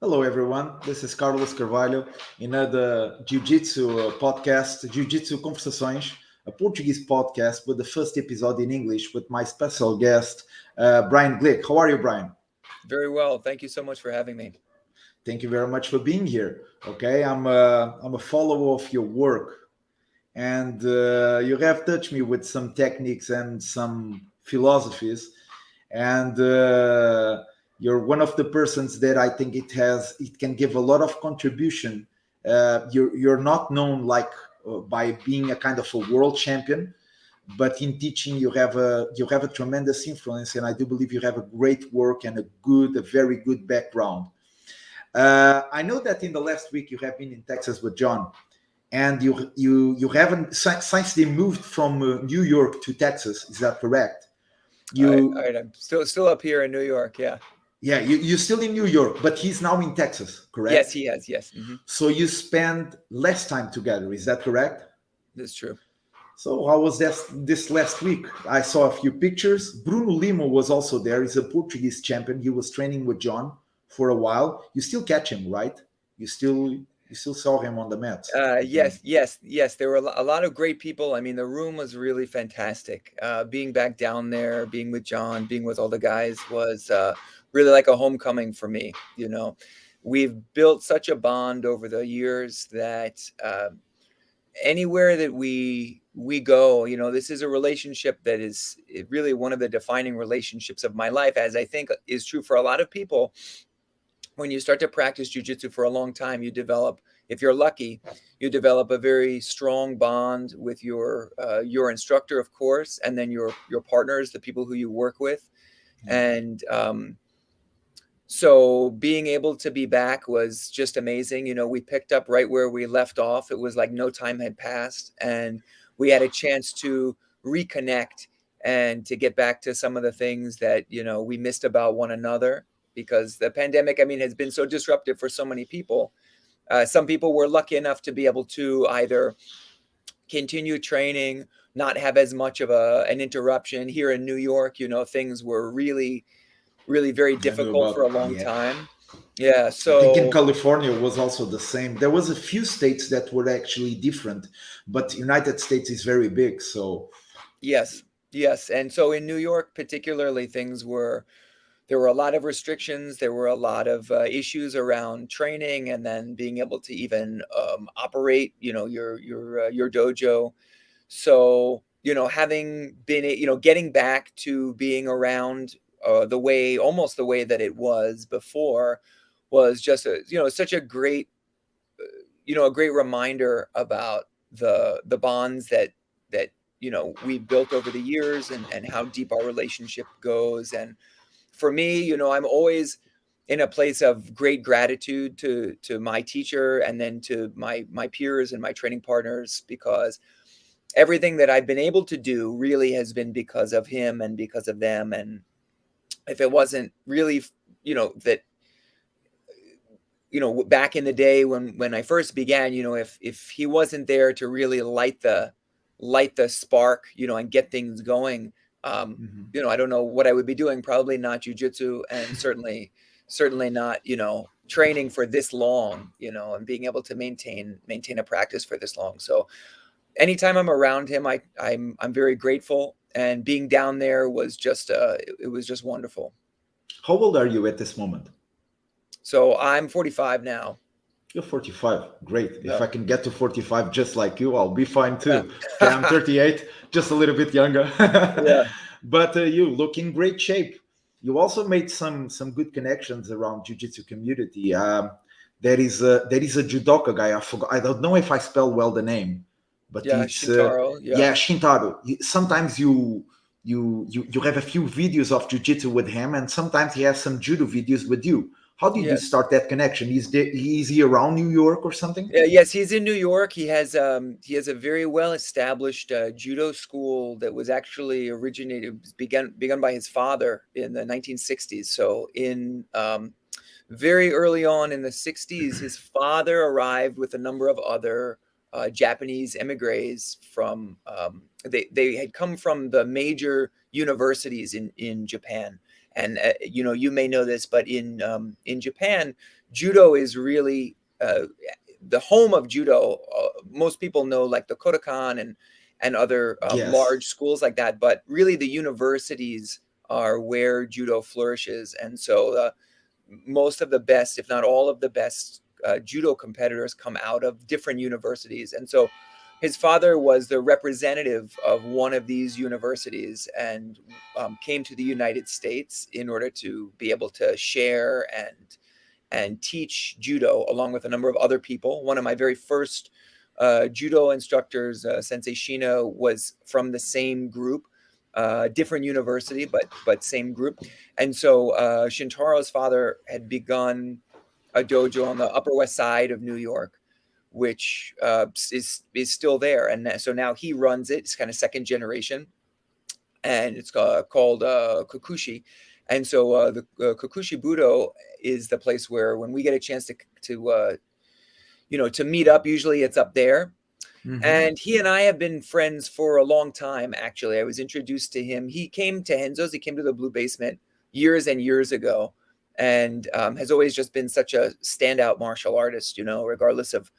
Hello, everyone. This is Carlos Carvalho in the Jiu-Jitsu podcast, Jiu-Jitsu Conversações, a Portuguese podcast with the first episode in English with my special guest, Brian Glick. How are you, Brian? Very well. Thank you so much for having me. Thank you very much for being here. Okay, I'm a follower of your work, and you have touched me with some techniques and some philosophies, and you're one of the persons that I think it can give a lot of contribution. You're not known like by being a kind of a world champion, but in teaching you have a tremendous influence, and I do believe you have a great work and a very good background. I know that in the last week you have been in Texas with John, and you haven't since they moved from New York to Texas. Is that correct? All right. I'm still up here in New York. Yeah. Yeah, you're still in New York, but he's now in Texas, correct? Yes, he has. Yes. So you spend less time together. Is that correct? That's true. So how was this last week? I saw a few pictures. Bruno Lima was also there. He's a Portuguese champion. He was training with John for a while. You still catch him, right? You still saw him on the mat. Yes. There were a lot of great people. I mean, the room was really fantastic. Being back down there, being with John, being with all the guys was really like a homecoming for me. We've built such a bond over the years that anywhere that we go, this is a relationship that is really one of the defining relationships of my life, as I think is true for a lot of people. When you start to practice jiu-jitsu for a long time, you develop, if you're lucky, you develop a very strong bond with your instructor, of course, and then your partners, the people who you work with. And so being able to be back was just amazing. We picked up right where we left off. It was like no time had passed, and we had a chance to reconnect and to get back to some of the things that, we missed about one another. Because the pandemic, has been so disruptive for so many people. Some people were lucky enough to be able to either continue training, not have as much of an interruption. Here in New York, things were really, really very difficult for a long time. Yeah, so I think in California was also the same. There was a few states that were actually different, but United States is very big, so yes. And so in New York, particularly, there were a lot of restrictions. There were a lot of issues around training, and then being able to even operate, your dojo. So, having been, getting back to being around almost the way that it was before, was just such a great, a great reminder about the bonds that we've built over the years, and how deep our relationship goes. And for me, I'm always in a place of great gratitude to my teacher, and then to my peers and my training partners, because everything that I've been able to do really has been because of him and because of them. And if it wasn't really, that, back in the day when I first began, if he wasn't there to really light the spark, and get things going, I don't know what I would be doing. Probably not jiu-jitsu, and certainly not, training for this long, and being able to maintain a practice for this long. So anytime I'm around him, I'm very grateful, and being down there was just it was just wonderful. How old are you at this moment? So I'm 45 now. You're 45. Great. Yeah. If I can get to 45 just like you, I'll be fine too. Okay, I'm 38, just a little bit younger. Yeah. But you look in great shape. You also made some good connections around jiu-jitsu community. There is a judoka guy. I don't know if I spell well the name, but it's Shintaro. Shintaro. Sometimes you have a few videos of jiu-jitsu with him, and sometimes he has some judo videos with you. How did you start that connection? Is he around New York or something? Yes, he's in New York. He has a very well established judo school that was actually begun by his father in the 1960s. So in very early on in the 60s, his father arrived with a number of other Japanese emigres from. They had come from the major universities in Japan. And you may know this, but in Japan, judo is really the home of judo. Most people know like the Kodokan and other Yes. large schools like that, but really the universities are where judo flourishes. And so most of the best, if not all of the best judo competitors come out of different universities. And so his father was the representative of one of these universities and came to the United States in order to be able to share and teach judo along with a number of other people. One of my very first judo instructors, Sensei Shino, was from the same group, different university, but same group. And so Shintaro's father had begun a dojo on the Upper West Side of New York, which is still there. And so now he runs it. It's kind of second generation, and it's called Kokushi. And so the Kokushi Budo is the place where when we get a chance to meet up, usually it's up there. Mhm. And he and I have been friends for a long time, actually. I was introduced to him. He came to Renzo's. He came to the Blue Basement years and years ago, and has always just been such a standout martial artist, regardless of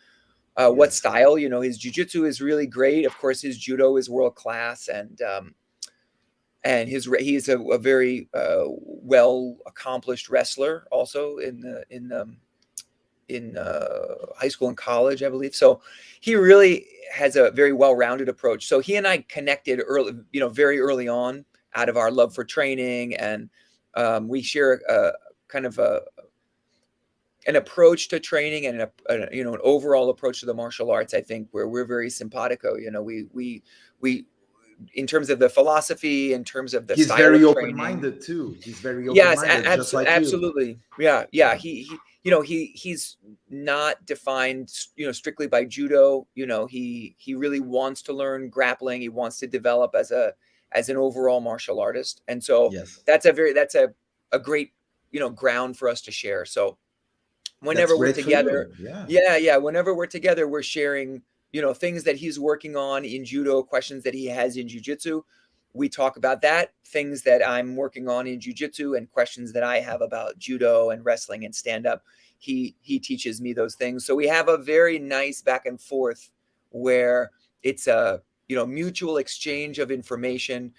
what Yes. style. His jiu-jitsu is really great. Of course, his judo is world class, and he's a very well accomplished wrestler also in high school and college, I believe. So he really has a very well-rounded approach. So he and I connected early, very early on out of our love for training, and we share kind of an approach to training and an overall approach to the martial arts. I think where we're very simpatico. We in terms of the philosophy, in terms of the He's style very of training. open-minded too. He's very Yes, open-minded, just like you. absolutely. Yeah. Yeah. He's not defined, strictly by judo. He really wants to learn grappling. He wants to develop as an overall martial artist. And so Yes. that's a great, ground for us to share. So That's whenever we're great for together, you. Yeah. yeah, whenever we're together, we're sharing, things that he's working on in judo, questions that he has in jiu-jitsu. We talk about that, things that I'm working on in jiu-jitsu, and questions that I have about judo and wrestling and stand-up. He teaches me those things. So we have a very nice back and forth where it's a, mutual exchange of information.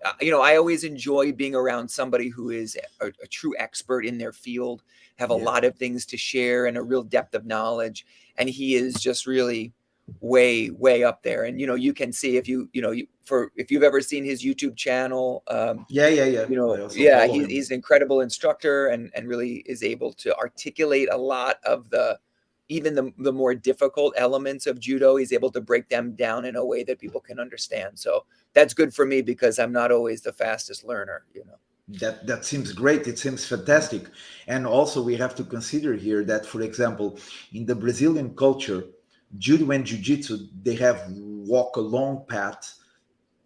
I always enjoy being around somebody who is a true expert in their field, have a Yeah. lot of things to share and a real depth of knowledge. And he is just really way up there. And you can see if if you've ever seen his YouTube channel, Yeah. I also yeah, follow him. he's an incredible instructor and really is able to articulate a lot of even the more difficult elements of judo. He's able to break them down in a way that people can understand. So that's good for me because I'm not always the fastest learner. That seems great. It seems fantastic. And also we have to consider here that, for example, in the Brazilian culture, judo and jiu-jitsu, they have walk a long path,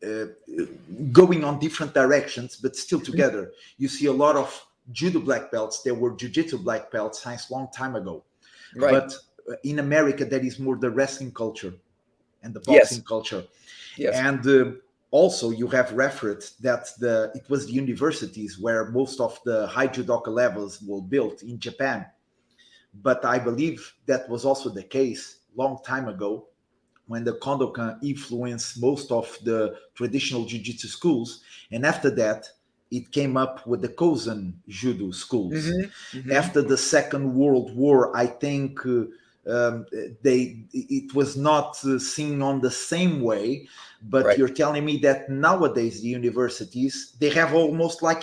uh, going on different directions, but still together. You see a lot of judo black belts. There were jiu-jitsu black belts since long time ago. Right. But in America, that is more the wrestling culture and the boxing Yes. culture. Yes. And also, you have referred that it was the universities where most of the high judoka levels were built in Japan. But I believe that was also the case long time ago when the Kondokan influenced most of the traditional jiu-jitsu schools. And after that, it came up with the Kozen judo schools. After the Second World War, I think it was not seen on the same way. But Right. you're telling me that nowadays the universities, they have almost like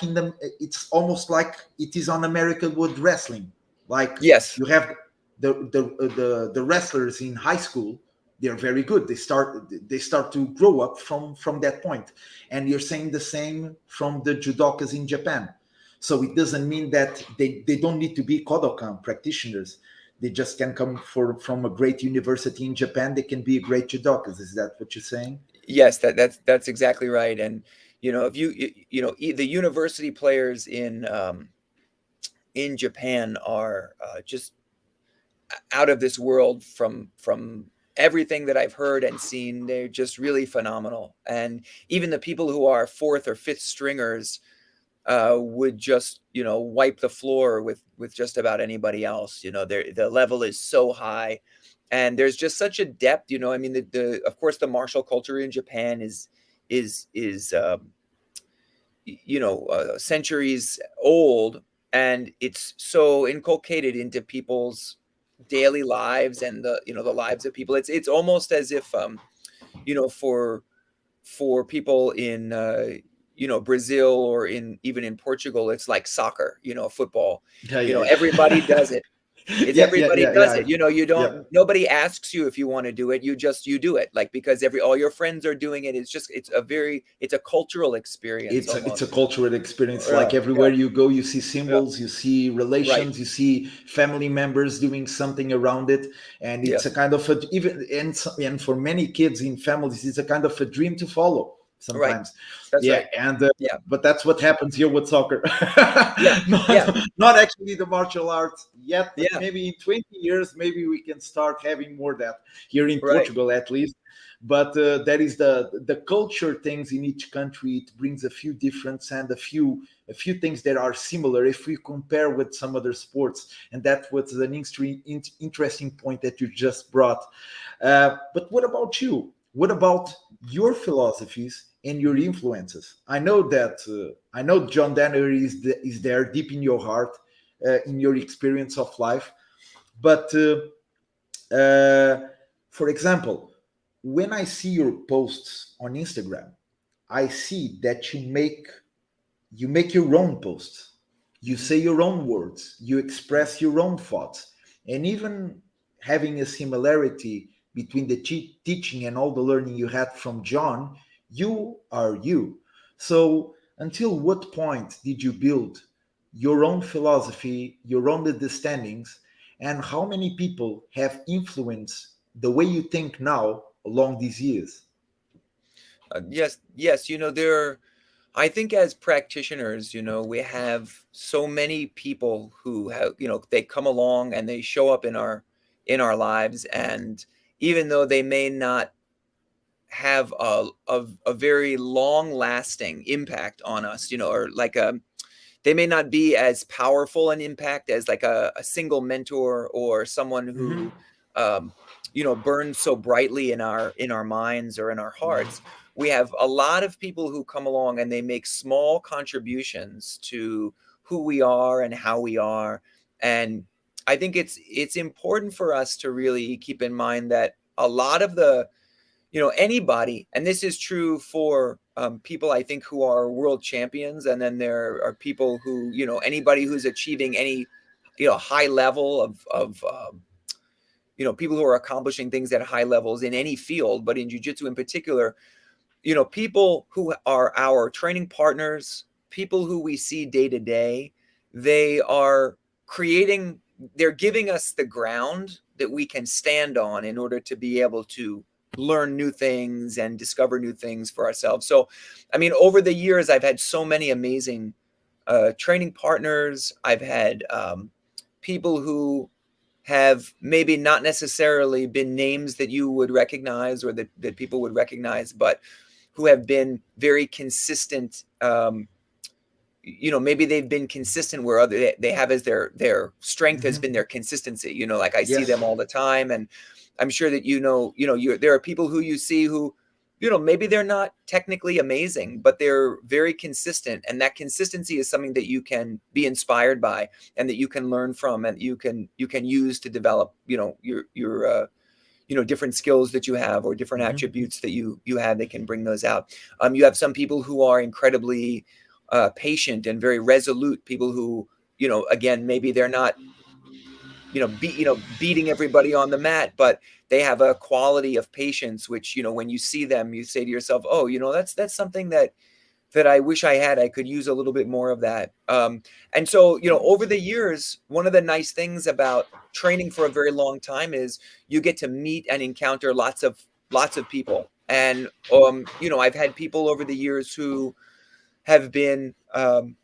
it's almost like it is on American wood wrestling. Like Yes. you have the wrestlers in high school, they're very good. They start to grow up from that point. And you're saying the same from the judokas in Japan. So it doesn't mean that they don't need to be Kodokan practitioners. They just can come from a great university in Japan. They can be great judokas. Is that what you're saying? Yes, that's exactly right. And if the university players in Japan are just out of this world from everything that I've heard and seen. They're just really phenomenal. And even the people who are fourth or fifth stringers would just, wipe the floor with just about anybody else. The level is so high, and there's just such a depth. I mean, of course, the martial culture in Japan is centuries old, and it's so inculcated into people's daily lives and the lives of people. It's almost as if for people in Brazil, or even in Portugal, it's like soccer, football. Yeah, yeah, Everybody yeah. does it. It's Yeah, yeah, everybody yeah, does yeah, it. You yeah. nobody asks you if you want to do it. You do it, like, because all your friends are doing it. It's a cultural experience It's a almost. cultural experience. Yeah, Like yeah, everywhere you go, you see yeah. symbols, you see Right. relations, you see family members doing something around it, and it's a Yes. kind of a, even and for many kids in families, it's a kind of a dream to follow Right. sometimes. That's Yeah, right. and Yeah. but that's what happens here with soccer. Yeah. Yeah. Not actually the martial arts yet, but Yeah. maybe in 20 years, maybe we can start having more of that here in Right. Portugal at least. But that is the culture things in each country. It brings a few difference and a few things that are similar if we compare with some other sports, and that was an interesting point that you just brought. But what about you? What about your philosophies and your influences? I know John Danaher is there deep in your heart, in your experience of life, but uh, for example, when I see your posts on Instagram, I see that you make your own posts, you say your own words, you express your own thoughts, and even having a similarity between the teaching and all the learning you had from John, you are you. So, until what point did you build your own philosophy, your own understandings, and how many people have influenced the way you think now along these years? Yes. Yes. I think as practitioners, we have so many people who have, they come along and they show up in our lives, and even though they may not have a very long lasting impact on us, or like they may not be as powerful an impact as like a single mentor, or someone Mhm. who um, burns so brightly in our minds or in our hearts. We have a lot of people who come along and they make small contributions to who we are and how we are. And I think it's important for us to really keep in mind that a lot of anybody, and this is true for people, I think, who are world champions, and then there are people who, anybody who's achieving any, high level of people who are accomplishing things at high levels in any field, but in jiu-jitsu in particular, people who are our training partners, people who we see day to day, they are creating, they're giving us the ground that we can stand on in order to be able to learn new things and discover new things for ourselves. So, I mean, over the years, I've had so many amazing training partners. I've had people who have maybe not necessarily been names that you would recognize, or that people would recognize, but who have been very consistent. Maybe they've been consistent where they have as their strength has been Mhm. their consistency. Like I see Yes. them all the time, and I'm sure that there are people who you see who, maybe they're not technically amazing, but they're very consistent, and that consistency is something that you can be inspired by, and that you can learn from, and you can use to develop, your different skills that you have, or different Mhm. attributes that you have that can bring those out. You have some people who are incredibly patient and very resolute, people who, again, maybe they're not, beating everybody on the mat, but they have a quality of patience, which, when you see them, you say to yourself, oh, that's something that I wish I had. I could use a little bit more of that. And so, over the years, one of the nice things about training for a very long time is you get to meet and encounter lots of people. And I've had people over the years who have been, I've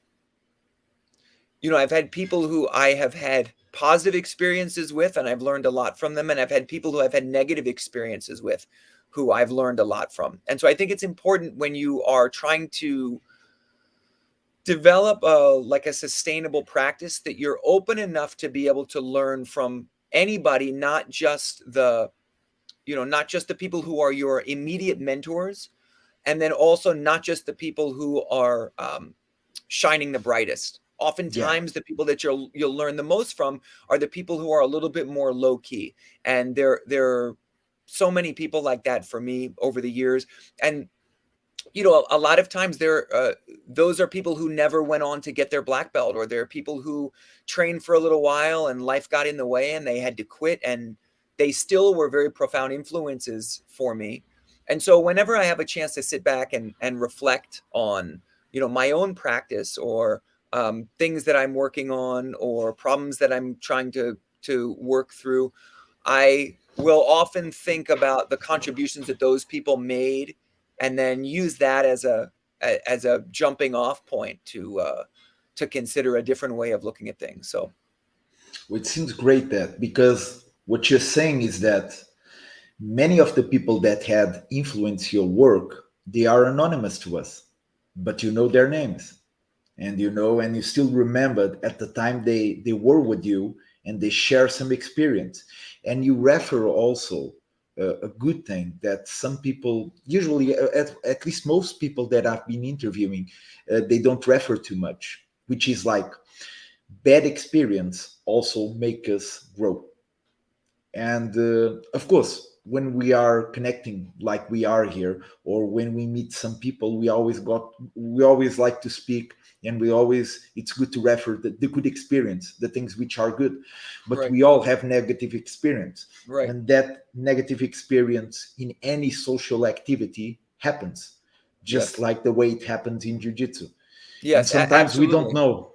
had people who I have had positive experiences with, and I've learned a lot from them. And I've had people who I've had negative experiences with, who I've learned a lot from. And so I think it's important when you are trying to develop like a sustainable practice that you're open enough to be able to learn from anybody, not just the people who are your immediate mentors, and then also not just the people who are shining the brightest. Yeah. Oftentimes, the people that you'll learn the most from are the people who are a little bit more low key, and there are so many people like that for me over the years. And a lot of times those are people who never went on to get their black belt, or they're people who trained for a little while and life got in the way and they had to quit, and they still were very profound influences for me. And so whenever I have a chance to sit back and reflect on, my own practice, or things that I'm working on, or problems that I'm trying to work through, I will often think about the contributions that those people made, and then use that as a jumping off point to consider a different way of looking at things. So Well, it seems great that, because what you're saying is that many of the people that had influenced your work, they are anonymous to us, but you know their names, and and you still remembered at the time they were with you, and they share some experience. And you refer also a good thing that some people usually, at least most people that I've been interviewing, they don't refer too much, which is like bad experience also make us grow. And of course, when we are connecting like we are here, or when we meet some people, we always like to speak, and it's good to refer the good experience, the things which are good. But right, we all have negative experience, right, and that negative experience in any social activity happens, just yes, like the way it happens in jiu-jitsu. And yes, sometimes we don't absolutely.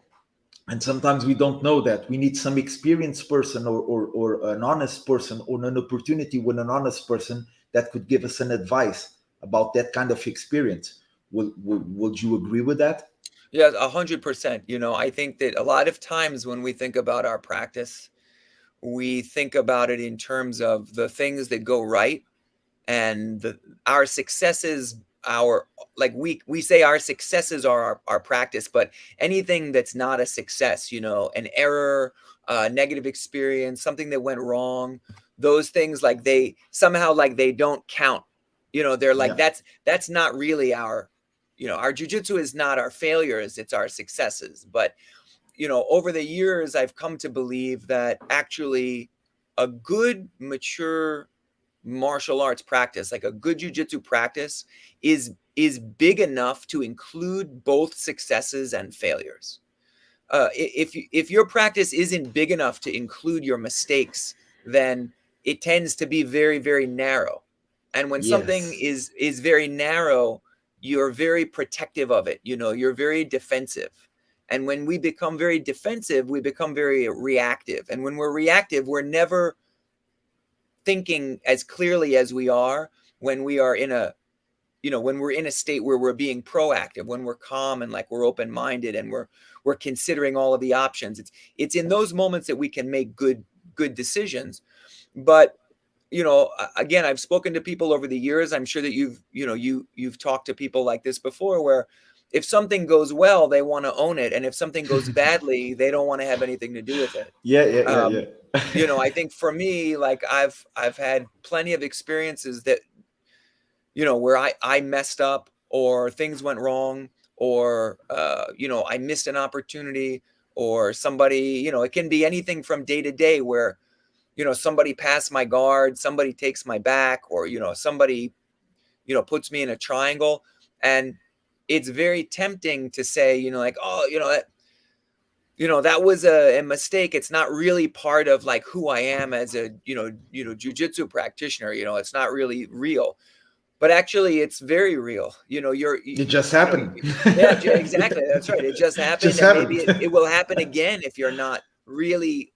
know, that we need some experienced person, or an honest person, or an opportunity with an honest person that could give us an advice about that kind of experience. Would you agree with that? Yeah, 100%. I think that a lot of times when we think about our practice, we think about it in terms of the things that go right, and our successes, our like we say our successes are our practice. But anything that's not a success, an error, a negative experience, something that went wrong, those things, like they somehow, like they don't count. They're like, Yeah. that's not really our jujitsu is not our failures, it's our successes. But over the years, I've come to believe that actually a good, mature martial arts practice, like a good jujitsu practice, is big enough to include both successes and failures. If your practice isn't big enough to include your mistakes, then it tends to be very, very narrow. And when something Yes. is very narrow, you're very protective of it. You're very defensive. And when we become very defensive, we become very reactive. And when we're reactive, we're never thinking as clearly as we are when we are in a when we're in a state where we're being proactive, when we're calm and like we're open-minded and we're considering all of the options. It's in those moments that we can make good decisions. But again, I've spoken to people over the years. I'm sure that you've talked to people like this before, where if something goes well, they want to own it, and if something goes badly, they don't want to have anything to do with it. Yeah, yeah, yeah, um, yeah. I think for me, like I've had plenty of experiences that where I messed up, or things went wrong, or I missed an opportunity, or somebody, it can be anything from day to day, where somebody passed my guard, somebody takes my back, or somebody puts me in a triangle. And it's very tempting to say, like, oh, that was a mistake. It's not really part of like who I am as a jujitsu practitioner. It's not really real. But actually, it's very real. It just happened. Yeah, exactly. That's right. It just Just happened, and maybe happened. it will happen again if you're not really,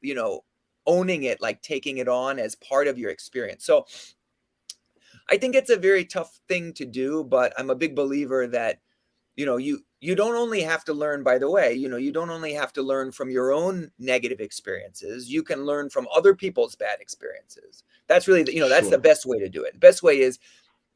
owning it, like taking it on as part of your experience. So I think it's a very tough thing to do, but I'm a big believer that you don't only have to learn, by the way, you don't only have to learn from your own negative experiences. You can learn from other people's bad experiences. That's really that's the Sure. best way to do it. The best way is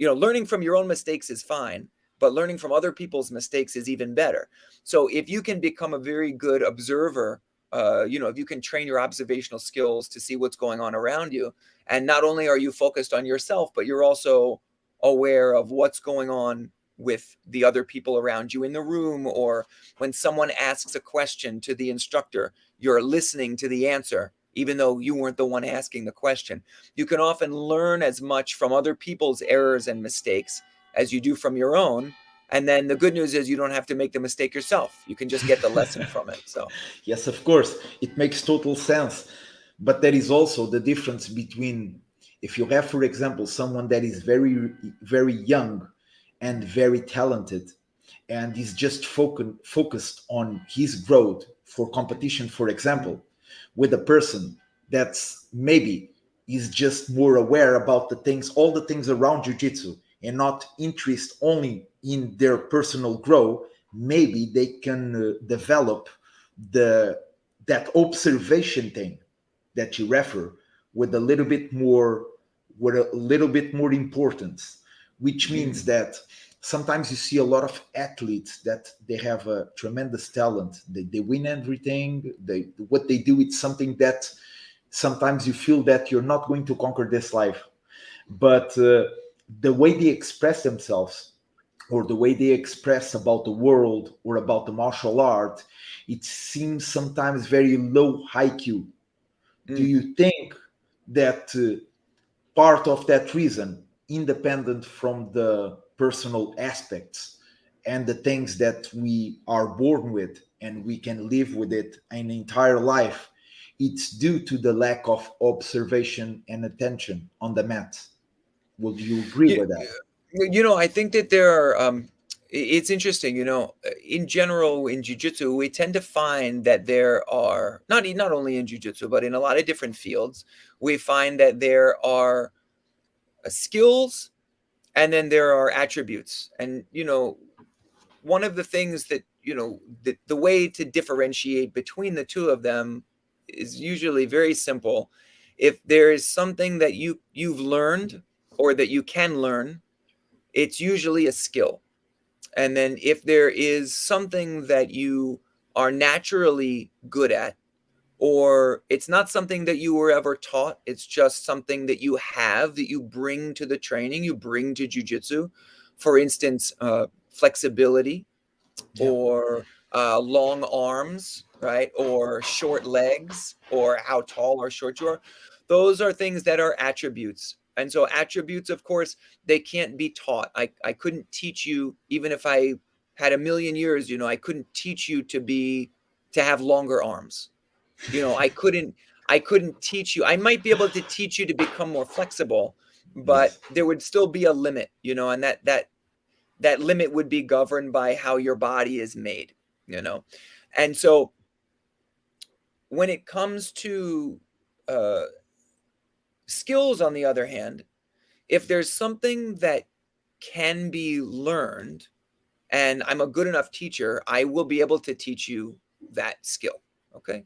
learning from your own mistakes is fine, but learning from other people's mistakes is even better. So if you can become a very good observer, if you can train your observational skills to see what's going on around you, and not only are you focused on yourself, but you're also aware of what's going on with the other people around you in the room, or when someone asks a question to the instructor, you're listening to the answer, even though you weren't the one asking the question. You can often learn as much from other people's errors and mistakes as you do from your own. And then the good news is you don't have to make the mistake yourself. You can just get the lesson from it. So Yes, of course, it makes total sense. But there is also the difference between, if you have, for example, someone that is very, very young and very talented and is just focused on his growth for competition, for example, with a person that's maybe is just more aware about the things, all the things around jiu-jitsu, and not interest only in their personal growth, maybe they can develop the that observation thing that you refer with a little bit more, with a little bit more importance, which means that sometimes you see a lot of athletes that they have a tremendous talent, they win everything, what they do, it's something that sometimes you feel that you're not going to conquer this life, but the way they express themselves, or the way they express about the world or about the martial art, it seems sometimes very low IQ. Do you think that part of that reason, independent from the personal aspects and the things that we are born with and we can live with it an entire life, it's due to the lack of observation and attention on the mat? Would you agree Yeah, with that? I think that there are, it's interesting, in general in jiu-jitsu, we tend to find that there are, not only in jiu-jitsu, but in a lot of different fields, we find that there are skills and then there are attributes. And, one of the things that, the way to differentiate between the two of them is usually very simple. If there is something that you've learned or that you can learn, it's usually a skill. And then if there is something that you are naturally good at, or it's not something that you were ever taught, it's just something that you have, that you bring to the training, you bring to jiu-jitsu. For instance, flexibility, Yeah. or long arms, right? Or short legs, or how tall or short you are. Those are things that are attributes. And so attributes, of course, they can't be taught. I couldn't teach you, even if I had a million years, I couldn't teach you to have longer arms. I couldn't teach you. I might be able to teach you to become more flexible, but Yes. there would still be a limit, and that limit would be governed by how your body is made, And so when it comes to skills, on the other hand, if there's something that can be learned and I'm a good enough teacher, I will be able to teach you that skill. Okay.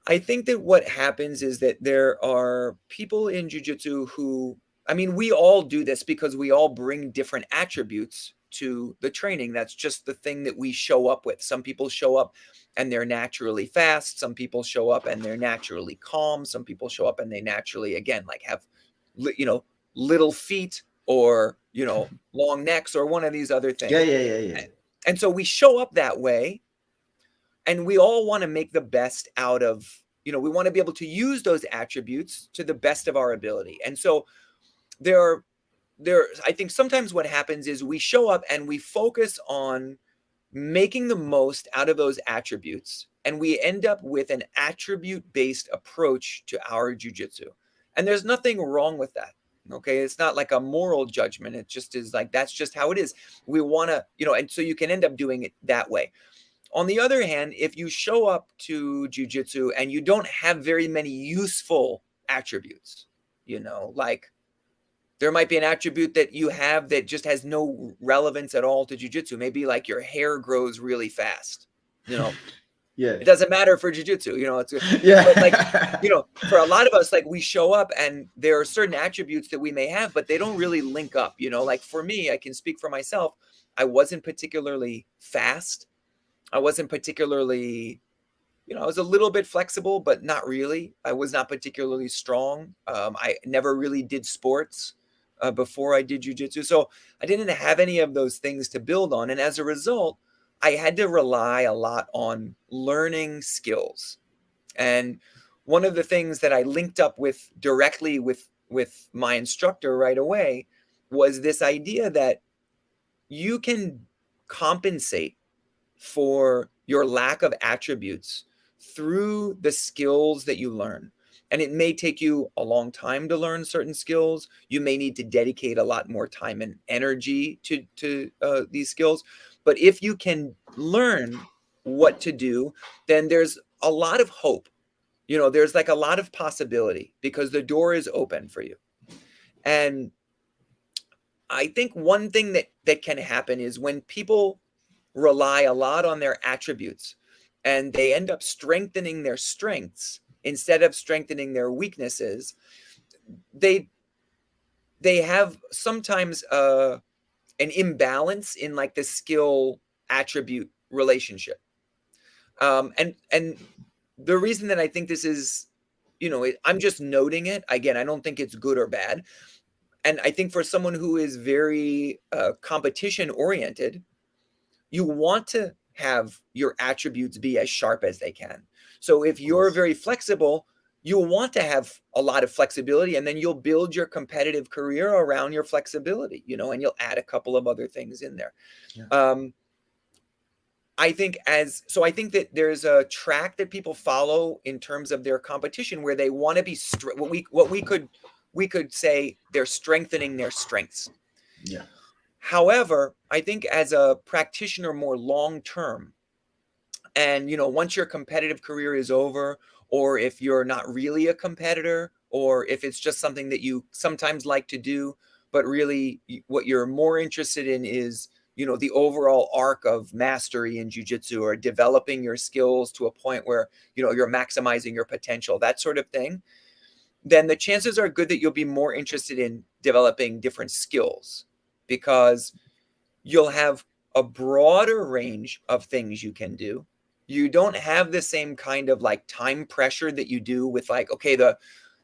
I think that what happens is that there are people in jiu-jitsu who, we all do this because we all bring different attributes to the training. That's just the thing that we show up with. Some people show up and they're naturally fast. Some people show up and they're naturally calm. Some people show up and they naturally, again, like have, little feet, or, long necks, or one of these other Yeah, things. yeah, yeah, yeah. And so we show up that way. And we all want to make the best out of, we want to be able to use those attributes to the best of our ability. And so I think sometimes what happens is we show up and we focus on making the most out of those attributes. And we end up with an attribute-based approach to our jiu-jitsu. And there's nothing wrong with that. Okay. It's not like a moral judgment. It just is like, that's just how it is. We want to, and so you can end up doing it that way. On the other hand, if you show up to jiu-jitsu and you don't have very many useful attributes, like there might be an attribute that you have that just has no relevance at all to jiu-jitsu. Maybe like your hair grows really fast, Yeah. it doesn't matter for jiu-jitsu, but like, Yeah. for a lot of us, like we show up and there are certain attributes that we may have, but they don't really link up, like for me, I can speak for myself. I wasn't particularly fast. I wasn't particularly, I was a little bit flexible, but not really. I was not particularly strong. I never really did sports before I did jiu-jitsu. So I didn't have any of those things to build on. And as a result, I had to rely a lot on learning skills. And one of the things that I linked up with directly with my instructor right away was this idea that you can compensate for your lack of attributes through the skills that you learn. And it may take you a long time to learn certain skills. You may need to dedicate a lot more time and energy to these skills. But if you can learn what to do, then there's a lot of hope. There's like a lot of possibility because the door is open for you. And I think one thing that can happen is when people rely a lot on their attributes and they end up strengthening their strengths instead of strengthening their weaknesses, they have sometimes an imbalance in like the skill attribute relationship. And the reason that I think this is, I'm just noting it. Again, I don't think it's good or bad. And I think for someone who is very competition oriented, you want to have your attributes be as sharp as they can. So if you're very flexible, you'll want to have a lot of flexibility, and then you'll build your competitive career around your flexibility, and you'll add a couple of other things in there. Yeah. I think that there's a track that people follow in terms of their competition where they want to be what we could say they're strengthening their strengths. Yeah. However, I think as a practitioner more long term, and once your competitive career is over, or if you're not really a competitor, or if it's just something that you sometimes like to do, but really what you're more interested in is the overall arc of mastery in jiu-jitsu, or developing your skills to a point where you're maximizing your potential, that sort of thing, then the chances are good that you'll be more interested in developing different skills, because you'll have a broader range of things you can do. You don't have the same kind of like time pressure that you do with like, okay, the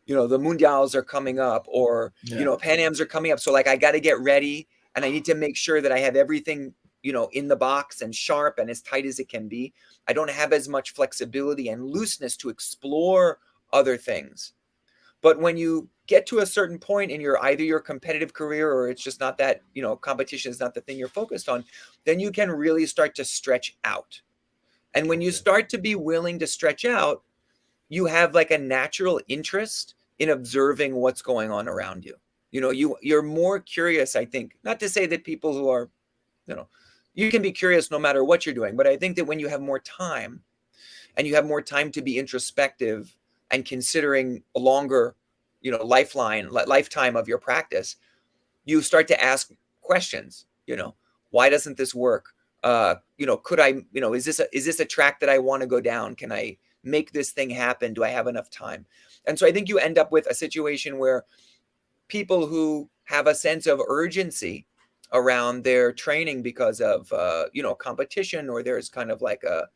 mundials are coming up, or Pan Ams are coming up, so like I got to get ready and I need to make sure that I have everything in the box and sharp and as tight as it can be. I don't have as much flexibility and looseness to explore other things. But when you get to a certain point in either your competitive career, or it's just not that, competition is not the thing you're focused on, then you can really start to stretch out. And when you start to be willing to stretch out, you have like a natural interest in observing what's going on around you. You're more curious, I think, not to say that people who are, you can be curious no matter what you're doing, but I think that when you have more time, and you have more time to be introspective and considering a longer, lifetime of your practice, you start to ask questions. Why doesn't this work? Could I, is this a track that I want to go down? Can I make this thing happen? Do I have enough time? And so I think you end up with a situation where people who have a sense of urgency around their training because of, competition, or there's kind of like a,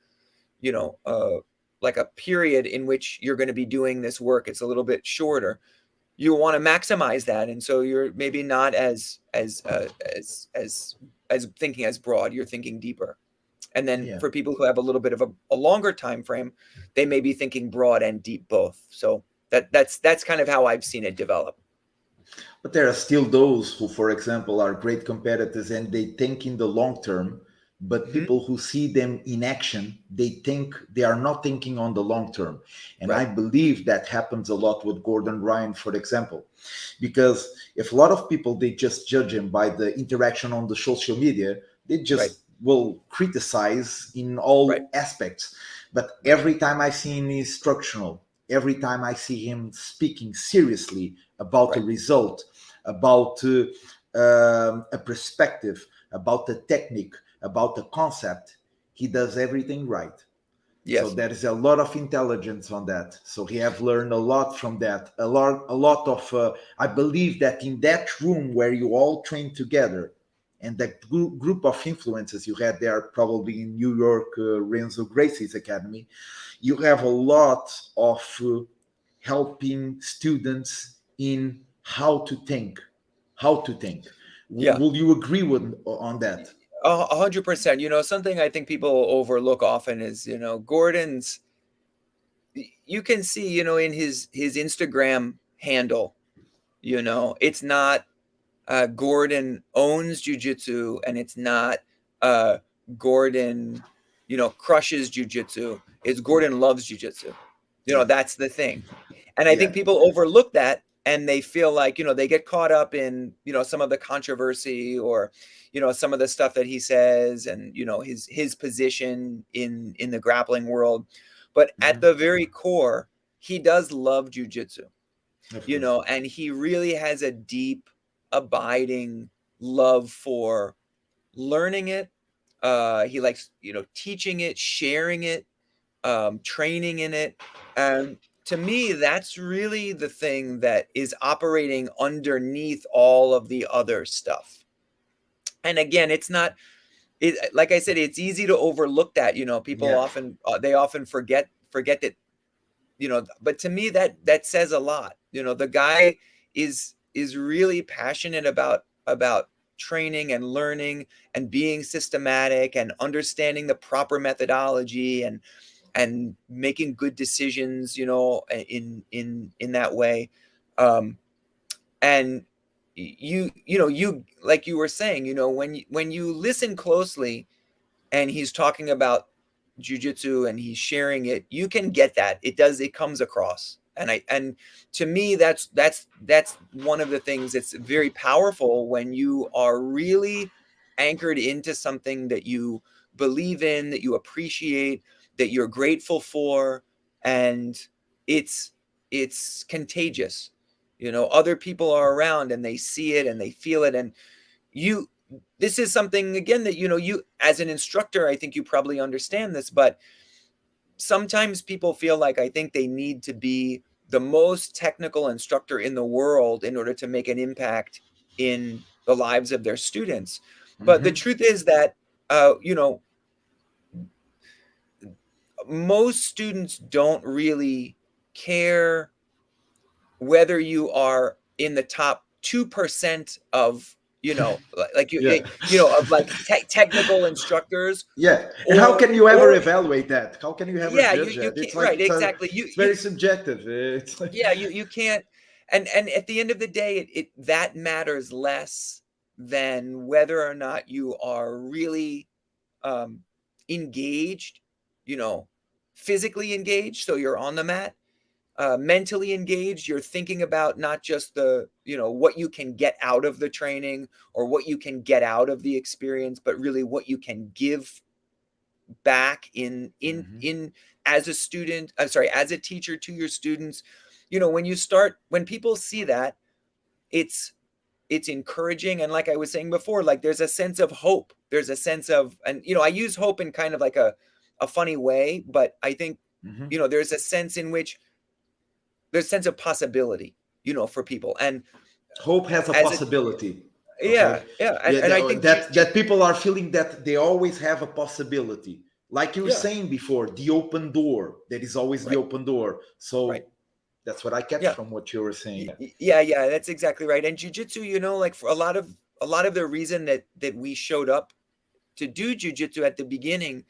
like a period in which you're going to be doing this work. It's a little bit shorter. You want to maximize that. And so you're maybe not as thinking as broad, you're thinking deeper. And then for people who have a little bit of a longer time frame, they may be thinking broad and deep both. So that's kind of how I've seen it develop. But there are still those who, for example, are great competitors and they think in the long term, but people who see them in action, they think they are not thinking on the long term. And I believe that happens a lot with Gordon Ryan, for example, because if a lot of people, they just judge him by the interaction on the social media, they just will criticize in all aspects. But every time I see him instructional, every time I see him speaking seriously about a result, about a perspective, about the technique, about the concept, he does everything right. So there is a lot of intelligence on that. So he have learned a lot from that. A lot of I believe that in that room where you all train together, and that group of influences you had there, probably in New York, Renzo Gracie's academy, you have a lot of helping students in how to think. How to think. Yeah. Will you agree with on that? 100%. Something I think people overlook often is, Gordon's, you can see, in his Instagram handle, it's not Gordon owns jujitsu, and it's not Gordon, crushes jujitsu. It's Gordon loves jujitsu. Yeah. That's the thing. And I Yeah. think people overlook that, and they feel like, they get caught up in, some of the controversy, or, some of the stuff that he says, and, his position in the grappling world. But at the very core, he does love jujitsu, and he really has a deep, abiding love for learning it. He likes, teaching it, sharing it, training in it. And to me, that's really the thing that is operating underneath all of the other stuff. And again, it's not, like I said, it's easy to overlook that. People often, they often forget that, but to me, that says a lot. The guy is really passionate about training and learning and being systematic and understanding the proper methodology and making good decisions, in that way. And you like you were saying, when you listen closely, and he's talking about jujitsu and he's sharing it, you can get that. It comes across. And to me, that's one of the things that's very powerful when you are really anchored into something that you believe in, that you appreciate, that you're grateful for, and it's contagious. Other people are around and they see it and they feel it, and this is something, again, that you as an instructor, I think you probably understand this, but sometimes people feel like, I think they need to be the most technical instructor in the world in order to make an impact in the lives of their students. But the truth is that most students don't really care whether you are in the top 2% of, like of like technical instructors. Yeah. And how can you ever evaluate that? How can you ever judge you that? can't, It's like, right, exactly. it's very subjective. It's like, yeah, you can't. And at the end of the day, that matters less than whether or not you are really engaged, physically engaged, so you're on the mat, mentally engaged, you're thinking about not just the, what you can get out of the training or what you can get out of the experience, but really what you can give back in as a student, I'm sorry, as a teacher to your students. When people see that, it's encouraging. And like I was saying before, like there's a sense of hope. There's a sense of, and I use hope in kind of like a funny way, but I think, there's a sense in which there's a sense of possibility, for people. And hope has a possibility. Yeah. And I think that people are feeling that they always have a possibility. Like you were saying before, the open door. There is always the open door. So that's what I catch from what you were saying. Yeah, that's exactly right. And jiu-jitsu, like for a lot of the reason that we showed up to do jiu-jitsu at the beginning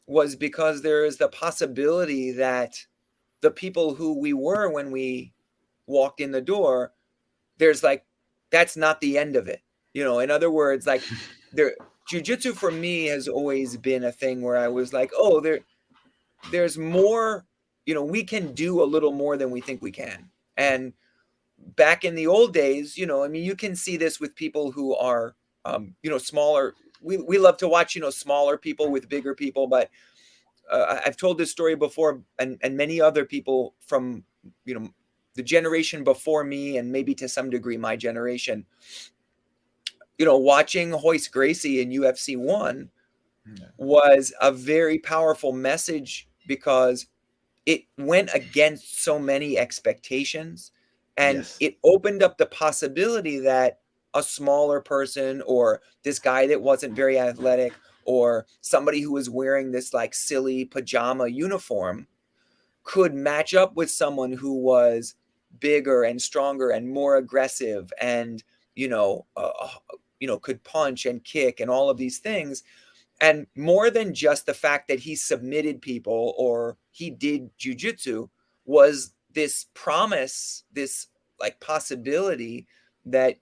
was because there is the possibility that the people who we were when we walked in the door, there's like, that's not the end of it. In other words, like jiu-jitsu for me has always been a thing where I was like, oh, there's more, we can do a little more than we think we can. And back in the old days, you can see this with people who are, smaller. We love to watch, smaller people with bigger people, but I've told this story before, and many other people from, the generation before me, and maybe to some degree my generation, watching Royce Gracie in UFC 1 was a very powerful message because it went against so many expectations, and it opened up the possibility that a smaller person, or this guy that wasn't very athletic, or somebody who was wearing this like silly pajama uniform could match up with someone who was bigger and stronger and more aggressive and, could punch and kick and all of these things. And more than just the fact that he submitted people or he did jujitsu, was this promise, this like possibility that,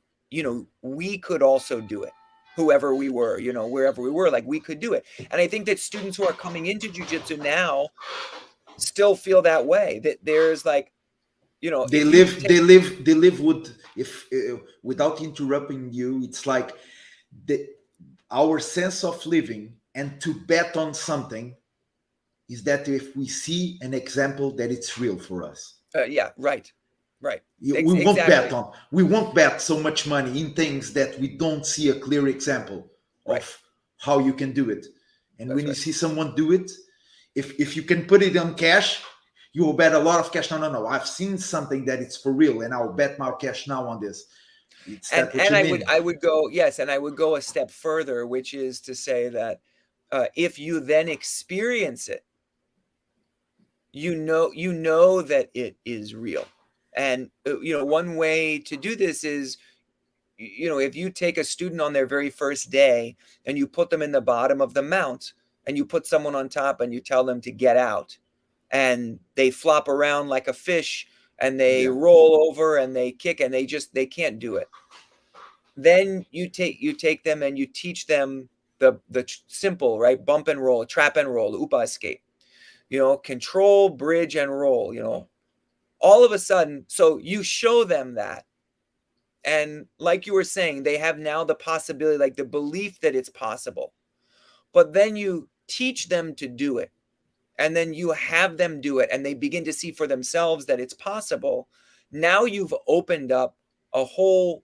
we could also do it. Whoever we were, wherever we were, like we could do it. And I think that students who are coming into jujitsu now still feel that way, that there's like, they if you live take, they live with, if without interrupting you, it's like the our sense of living and to bet on something is that if we see an example that it's real for us. yeah, right. We Exactly. won't bet so much money in things that we don't see a clear example Right. of how you can do it. And That's when you right. see someone do it, if you can put it on cash, you will bet a lot of cash. No, I've seen something that it's for real, and I'll bet my cash now on this. It's And that what and you I mean? would go, yes, and I would go a step further, which is to say that if you then experience it, you know that it is real. And one way to do this is, if you take a student on their very first day and you put them in the bottom of the mount and you put someone on top and you tell them to get out, and they flop around like a fish and they Yeah. roll over and they kick and they can't do it. Then you take them and you teach them the simple, right, bump and roll, trap and roll, upa escape, control, bridge and roll, all of a sudden. So you show them that, and like you were saying, they have now the possibility, like the belief that it's possible. But then you teach them to do it, and then you have them do it, and they begin to see for themselves that it's possible. Now you've opened up a whole,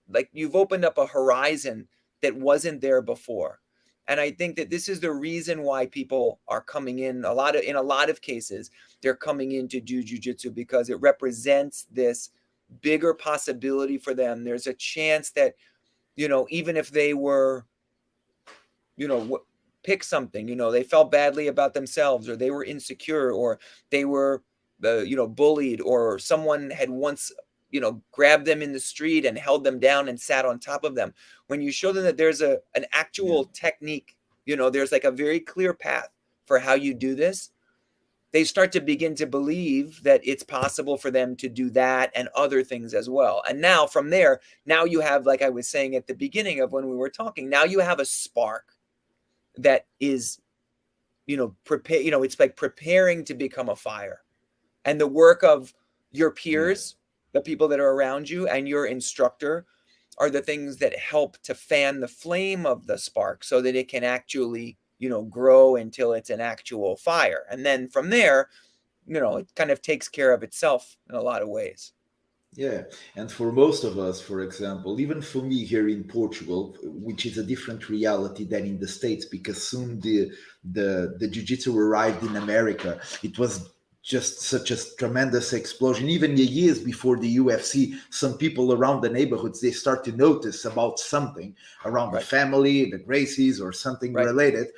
like you've opened up a horizon that wasn't there before. And I think that this is the reason why people are coming in a lot of cases, they're coming in to do jiu-jitsu, because it represents this bigger possibility for them. There's a chance that, even if they were, pick something, they felt badly about themselves, or they were insecure, or they were, bullied, or someone had once, grabbed them in the street and held them down and sat on top of them. When you show them that there's an actual technique, there's like a very clear path for how you do this, they start to begin to believe that it's possible for them to do that and other things as well. And now from there, now you have, like I was saying at the beginning of when we were talking, now you have a spark that is, prepare, it's like preparing to become a fire. And the work of your peers, the people that are around you, and your instructor are the things that help to fan the flame of the spark so that it can actually, grow until it's an actual fire. And then from there, it kind of takes care of itself in a lot of ways. Yeah, and for most of us, for example, even for me here in Portugal, which is a different reality than in the States, because soon the jiu-jitsu arrived in America. It was just such a tremendous explosion. Even the years before the UFC, some people around the neighborhoods, they start to notice about something around the family, the Gracies, or something related.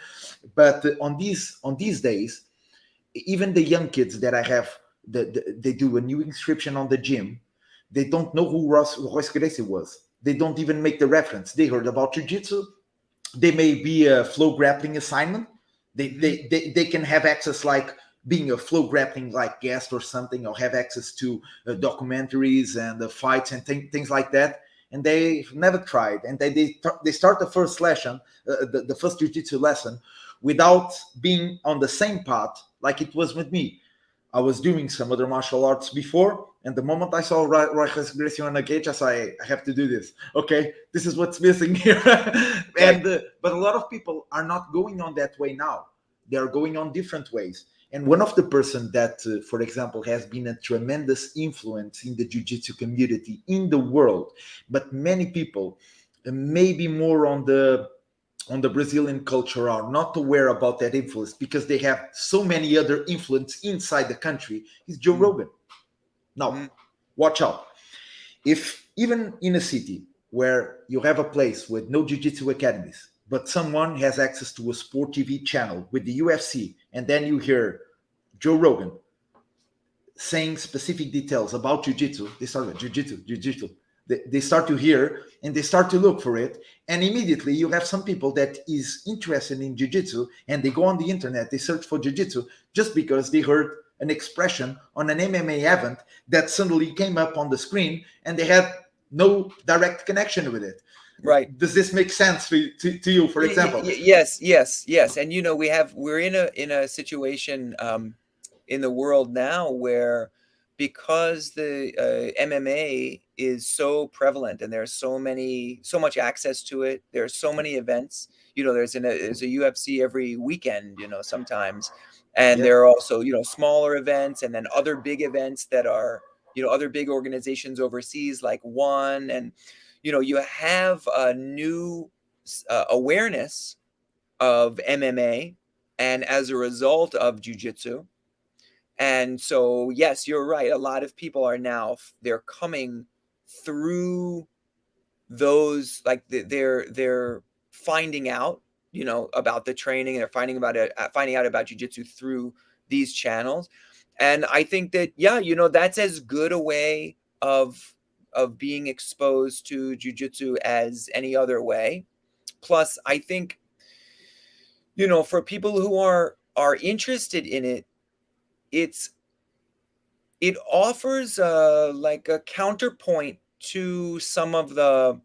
But on these days, even the young kids that I have, they do a new inscription on the gym. They don't know who Royce Gracie was. They don't even make the reference. They heard about jiu-jitsu. They may be a flow grappling assignment. They can have access, like being a flow grappling like guest or something, or have access to documentaries and the fights and things like that. And they've never tried. And they start the first lesson, the first jiu-jitsu lesson, without being on the same path like it was with me. I was doing some other martial arts before, and the moment I saw Royce Gracie on a cage, I said, I have to do this. Okay, this is what's missing here. And but a lot of people are not going on that way now. They are going on different ways. And one of the person that, for example, has been a tremendous influence in the jiu-jitsu community in the world, but many people, maybe more on the Brazilian culture, are not aware about that influence because they have so many other influence inside the country, is Joe Rogan. Now, watch out. If even in a city where you have a place with no jiu-jitsu academies, but someone has access to a sport TV channel with the UFC, and then you hear Joe Rogan saying specific details about jiu-jitsu, they start with jiu-jitsu. They start to hear and they start to look for it. And immediately you have some people that is interested in jiu-jitsu and they go on the internet, they search for jiu-jitsu just because they heard an expression on an MMA event that suddenly came up on the screen and they had no direct connection with it. Right. Does this make sense to you, for example? Yes. And we're in a situation in the world now where, because the MMA is so prevalent and there's so much access to it, there's so many events. There's a UFC every weekend, sometimes, and there are also smaller events, and then other big events that are other big organizations overseas like ONE, and you have a new awareness of MMA, and as a result of jiu-jitsu. And so, yes, you're right. A lot of people are now, they're coming through those, like they're finding out, about the training, and they're finding out about jiu-jitsu through these channels. And I think that, that's as good a way of being exposed to jiu-jitsu as any other way. Plus, I think, for people who are interested in it, it offers like a counterpoint to some of the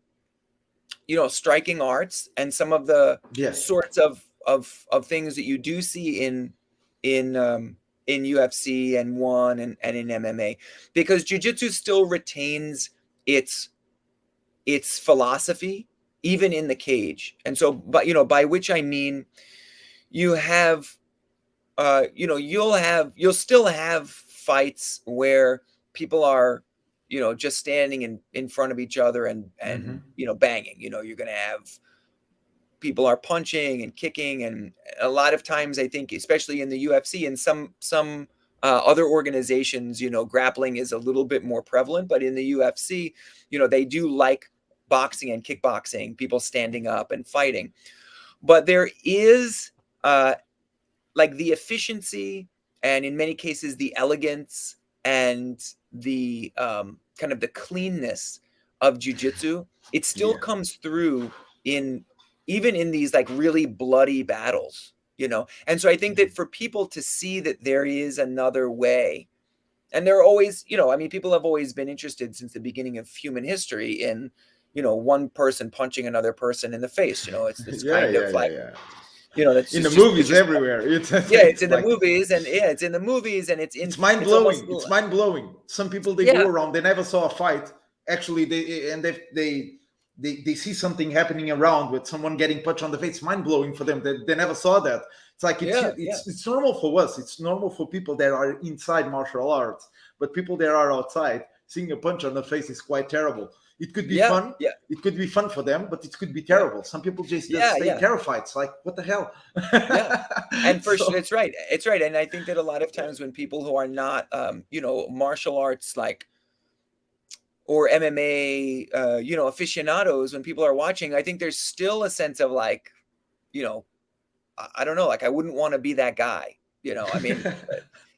striking arts and some of the sorts of things that you do see in UFC and ONE and in MMA, because jiu-jitsu still retains its philosophy even in the cage. And so, but by which I mean, you have you'll still have fights where people are, just standing in front of each other and banging. You're going to have people are punching and kicking, and a lot of times, I think, especially in the UFC and some other organizations, grappling is a little bit more prevalent, but in the UFC, they do like boxing and kickboxing, people standing up and fighting. But there is like the efficiency, and in many cases the elegance and the kind of the cleanness of jiu-jitsu. It still comes through even in these like really bloody battles, And so I think that for people to see that there is another way, and there are always, people have always been interested since the beginning of human history in, one person punching another person in the face. It's this kind of like. That's in the movies everywhere. It's in the movies, and it's in the movies, and it's mind blowing. It's mind blowing. Some people go around, they never saw a fight. Actually, they see something happening around with someone getting punched on the face. It's mind blowing for them. They never saw that. It's like it's normal for us. It's normal for people that are inside martial arts, but people that are outside, seeing a punch on the face is quite terrible. It could be fun. Yeah. It could be fun for them, but it could be terrible. Some people just stay terrified. It's like, what the hell? And for sure, it's right. It's right. And I think that a lot of times when people who are not, martial arts like or MMA, aficionados, when people are watching, I think there's still a sense of like, I don't know, like I wouldn't want to be that guy. I mean, I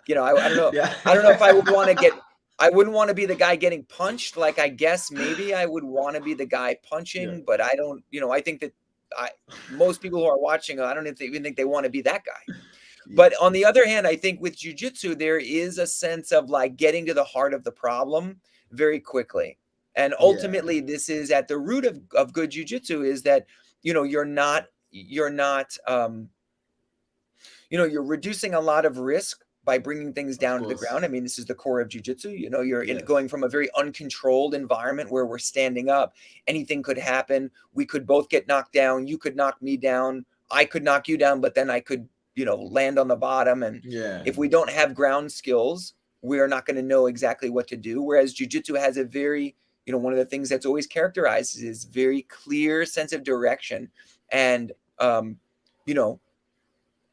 don't know. Yeah. I don't know if I would want to get. I wouldn't want to be the guy getting punched. Like, I guess maybe I would want to be the guy punching, but I don't, I think that most people who are watching, I don't even think they want to be that guy. But on the other hand, I think with jiu-jitsu, there is a sense of like getting to the heart of the problem very quickly. And ultimately, this is at the root of good jiu-jitsu is that, you're reducing a lot of risk by bringing things down to the ground. I mean, this is the core of jiu-jitsu. You're going from a very uncontrolled environment where we're standing up. Anything could happen. We could both get knocked down. You could knock me down. I could knock you down, but then I could, land on the bottom. And if we don't have ground skills, we're not going to know exactly what to do. Whereas jiu-jitsu has a very, one of the things that's always characterized is very clear sense of direction and,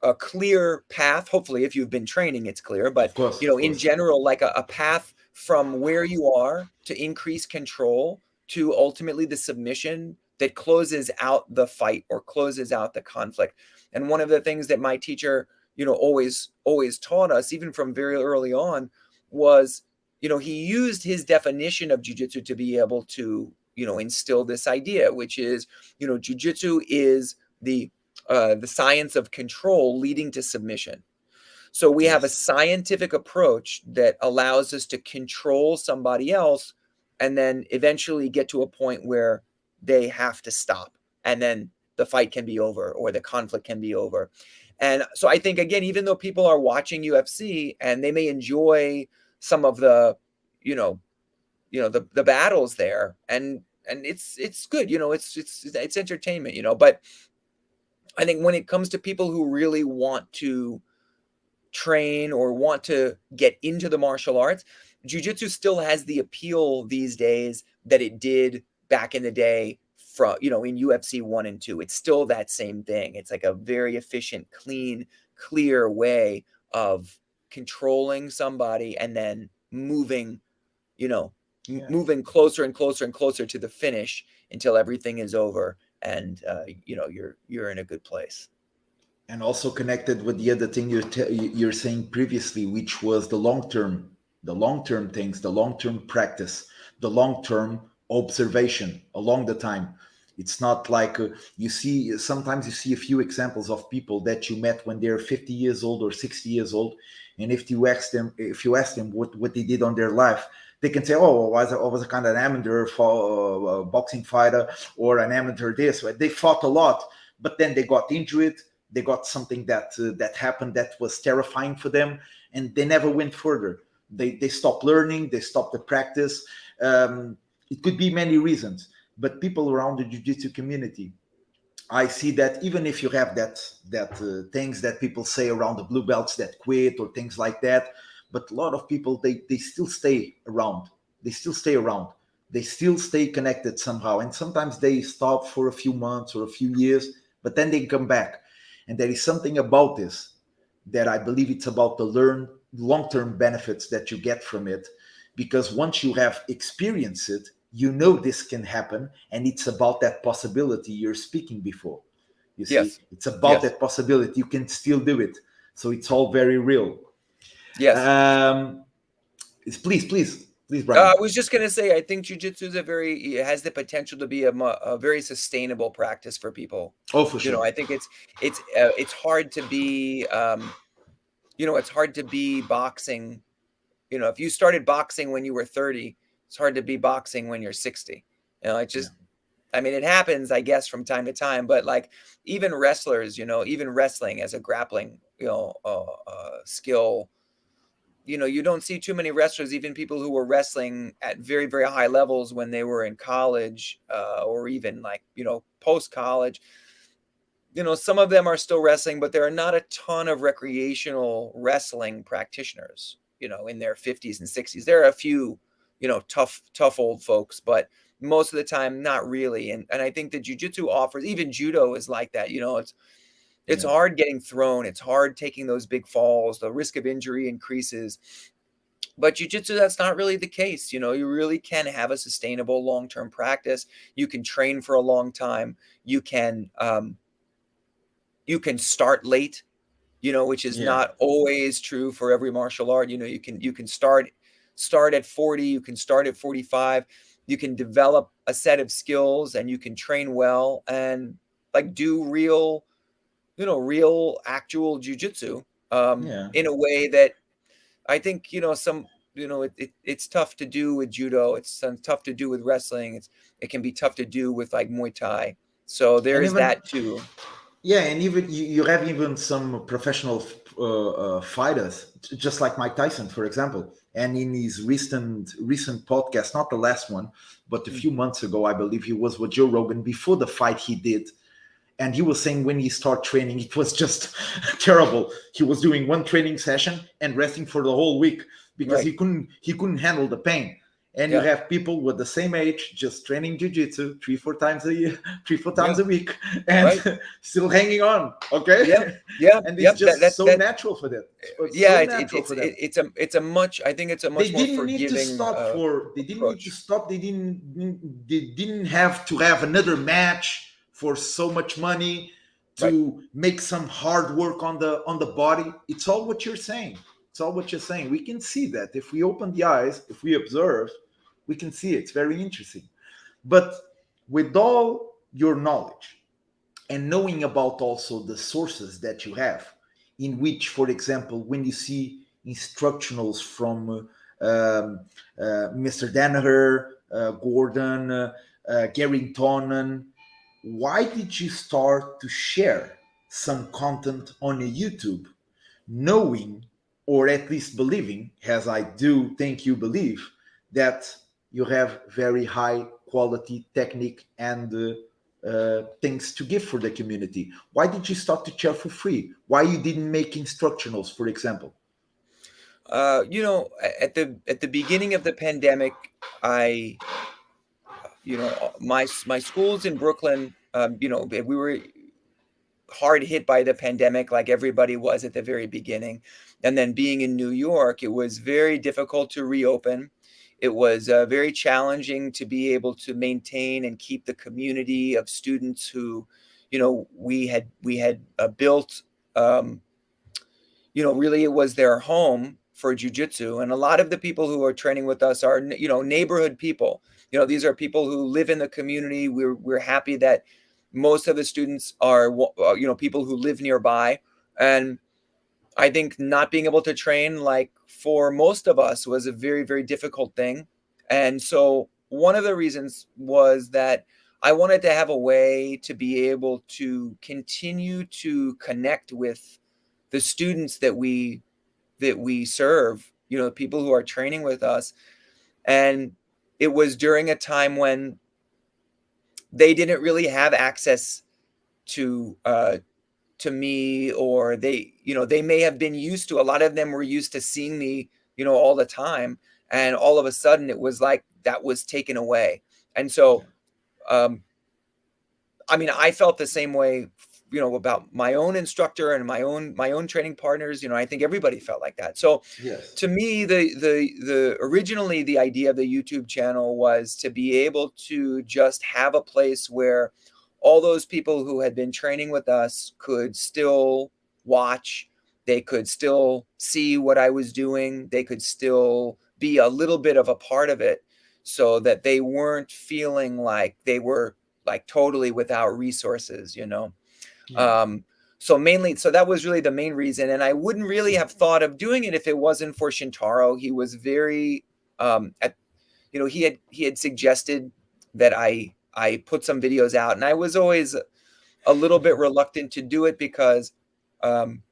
a clear path. Hopefully, if you've been training, it's clear. But, in general, like a path from where you are to increase control to ultimately the submission that closes out the fight or closes out the conflict. And one of the things that my teacher, always taught us, even from very early on, was, he used his definition of jiu-jitsu to be able to, instill this idea, which is, jiu-jitsu is the science of control leading to submission. So we have a scientific approach that allows us to control somebody else and then eventually get to a point where they have to stop, and then the fight can be over or the conflict can be over. And so I think, again, even though people are watching UFC and they may enjoy some of the, the battles there, and it's good, it's entertainment, but I think when it comes to people who really want to train or want to get into the martial arts, jiu-jitsu still has the appeal these days that it did back in the day from, in UFC 1 and 2. It's still that same thing. It's like a very efficient, clean, clear way of controlling somebody and then moving, moving closer and closer and closer to the finish until everything is over and, you're in a good place. And also connected with the other thing you're saying previously, which was the long-term things, the long-term practice, the long-term observation along the time. It's not like sometimes you see a few examples of people that you met when they're 50 years old or 60 years old. And if you ask them what they did on their life, they can say, oh, I was a kind of an amateur boxing fighter or an amateur this. They fought a lot, but then they got injured. They got something that happened that was terrifying for them, and they never went further. They stopped learning. They stopped the practice. It could be many reasons, but people around the jiu-jitsu community, I see that even if you have that things that people say around the blue belts that quit or things like that, but a lot of people, they still stay around. They still stay around. They still stay connected somehow. And sometimes they stop for a few months or a few years, but then they come back. And there is something about this that I believe it's about the long-term benefits that you get from it. Because once you have experienced it, this can happen. And it's about that possibility you're speaking before. You see, it's about that possibility. You can still do it. So it's all very real. Yes. Please, Brian. I was just going to say, I think jiu-jitsu has the potential to be a very sustainable practice for people. Oh, for sure. I think it's hard to be, it's hard to be boxing. If you started boxing when you were 30, it's hard to be boxing when you're 60. I mean, it happens, I guess, from time to time, but like even wrestlers, even wrestling as a grappling, skill, you don't see too many wrestlers, even people who were wrestling at very, very high levels when they were in college, or even like, post-college. Some of them are still wrestling, but there are not a ton of recreational wrestling practitioners, in their 50s and 60s. There are a few, tough old folks, but most of the time, not really. And I think that jiu-jitsu offers, even judo is like that. It's hard getting thrown. It's hard taking those big falls. The risk of injury increases. But jiu-jitsu, that's not really the case. You really can have a sustainable long-term practice. You can train for a long time. You can start late, which is not always true for every martial art. You can start at 40. You can start at 45. You can develop a set of skills, and you can train well and like do real actual jiu-jitsu in a way that I think, it's tough to do with judo. It's tough to do with wrestling. It can be tough to do with like Muay Thai. So there is that too. Yeah, and even you have even some professional fighters, just like Mike Tyson, for example. And in his recent podcast, not the last one, but a few months ago, I believe he was with Joe Rogan before the fight he did. And he was saying when he started training, it was just terrible. He was doing one training session and resting for the whole week because he couldn't handle the pain. and you have people with the same age just training jiu-jitsu 3-4 times a year, 3-4 times a week, and still hanging on. Okay. And it's just so natural for them. It's so natural for them. It's a much, I think it's a much more forgiving they didn't need to stop. They didn't have to have another match for so much money to make some hard work on the body. It's all what you're saying. It's all what you're saying. We can see that if we open the eyes, if we observe, we can see it. It's very interesting. But with all your knowledge and knowing about also the sources that you have, in which, for example, when you see instructionals from Mr. Danaher, Gordon, Gary Tonnen, why did you start to share some content on YouTube, knowing, or at least believing, as I do think you believe, that you have very high quality technique and things to give for the community? Why did you start to share for free? Why you didn't make instructionals, for example? At the beginning of the pandemic, my schools in Brooklyn, we were hard hit by the pandemic like everybody was at the very beginning. And then being in New York, it was very difficult to reopen. It was very challenging to be able to maintain and keep the community of students who, we had built, really it was their home for jiu-jitsu. And a lot of the people who are training with us are, neighborhood people. These are people who live in the community. We're happy that most of the students are, people who live nearby. And I think not being able to train, like for most of us, was a very, very difficult thing. And so one of the reasons was that I wanted to have a way to be able to continue to connect with the students that we serve, people who are training with us. And it was during a time when they didn't really have access to me, or they may have been used to, a lot of them were used to seeing me, all the time. And all of a sudden it was like that was taken away. And so, I felt the same way, about my own instructor and my own training partners. I think everybody felt like that. So to me, the originally the idea of the YouTube channel was to be able to just have a place where all those people who had been training with us could still watch. They could still see what I was doing. They could still be a little bit of a part of it, so that they weren't feeling like they were like totally without resources, So that was really the main reason. And I wouldn't really have thought of doing it if it wasn't for Shintaro. He was very, he had suggested that I put some videos out, and I was always a little bit reluctant to do it because I'm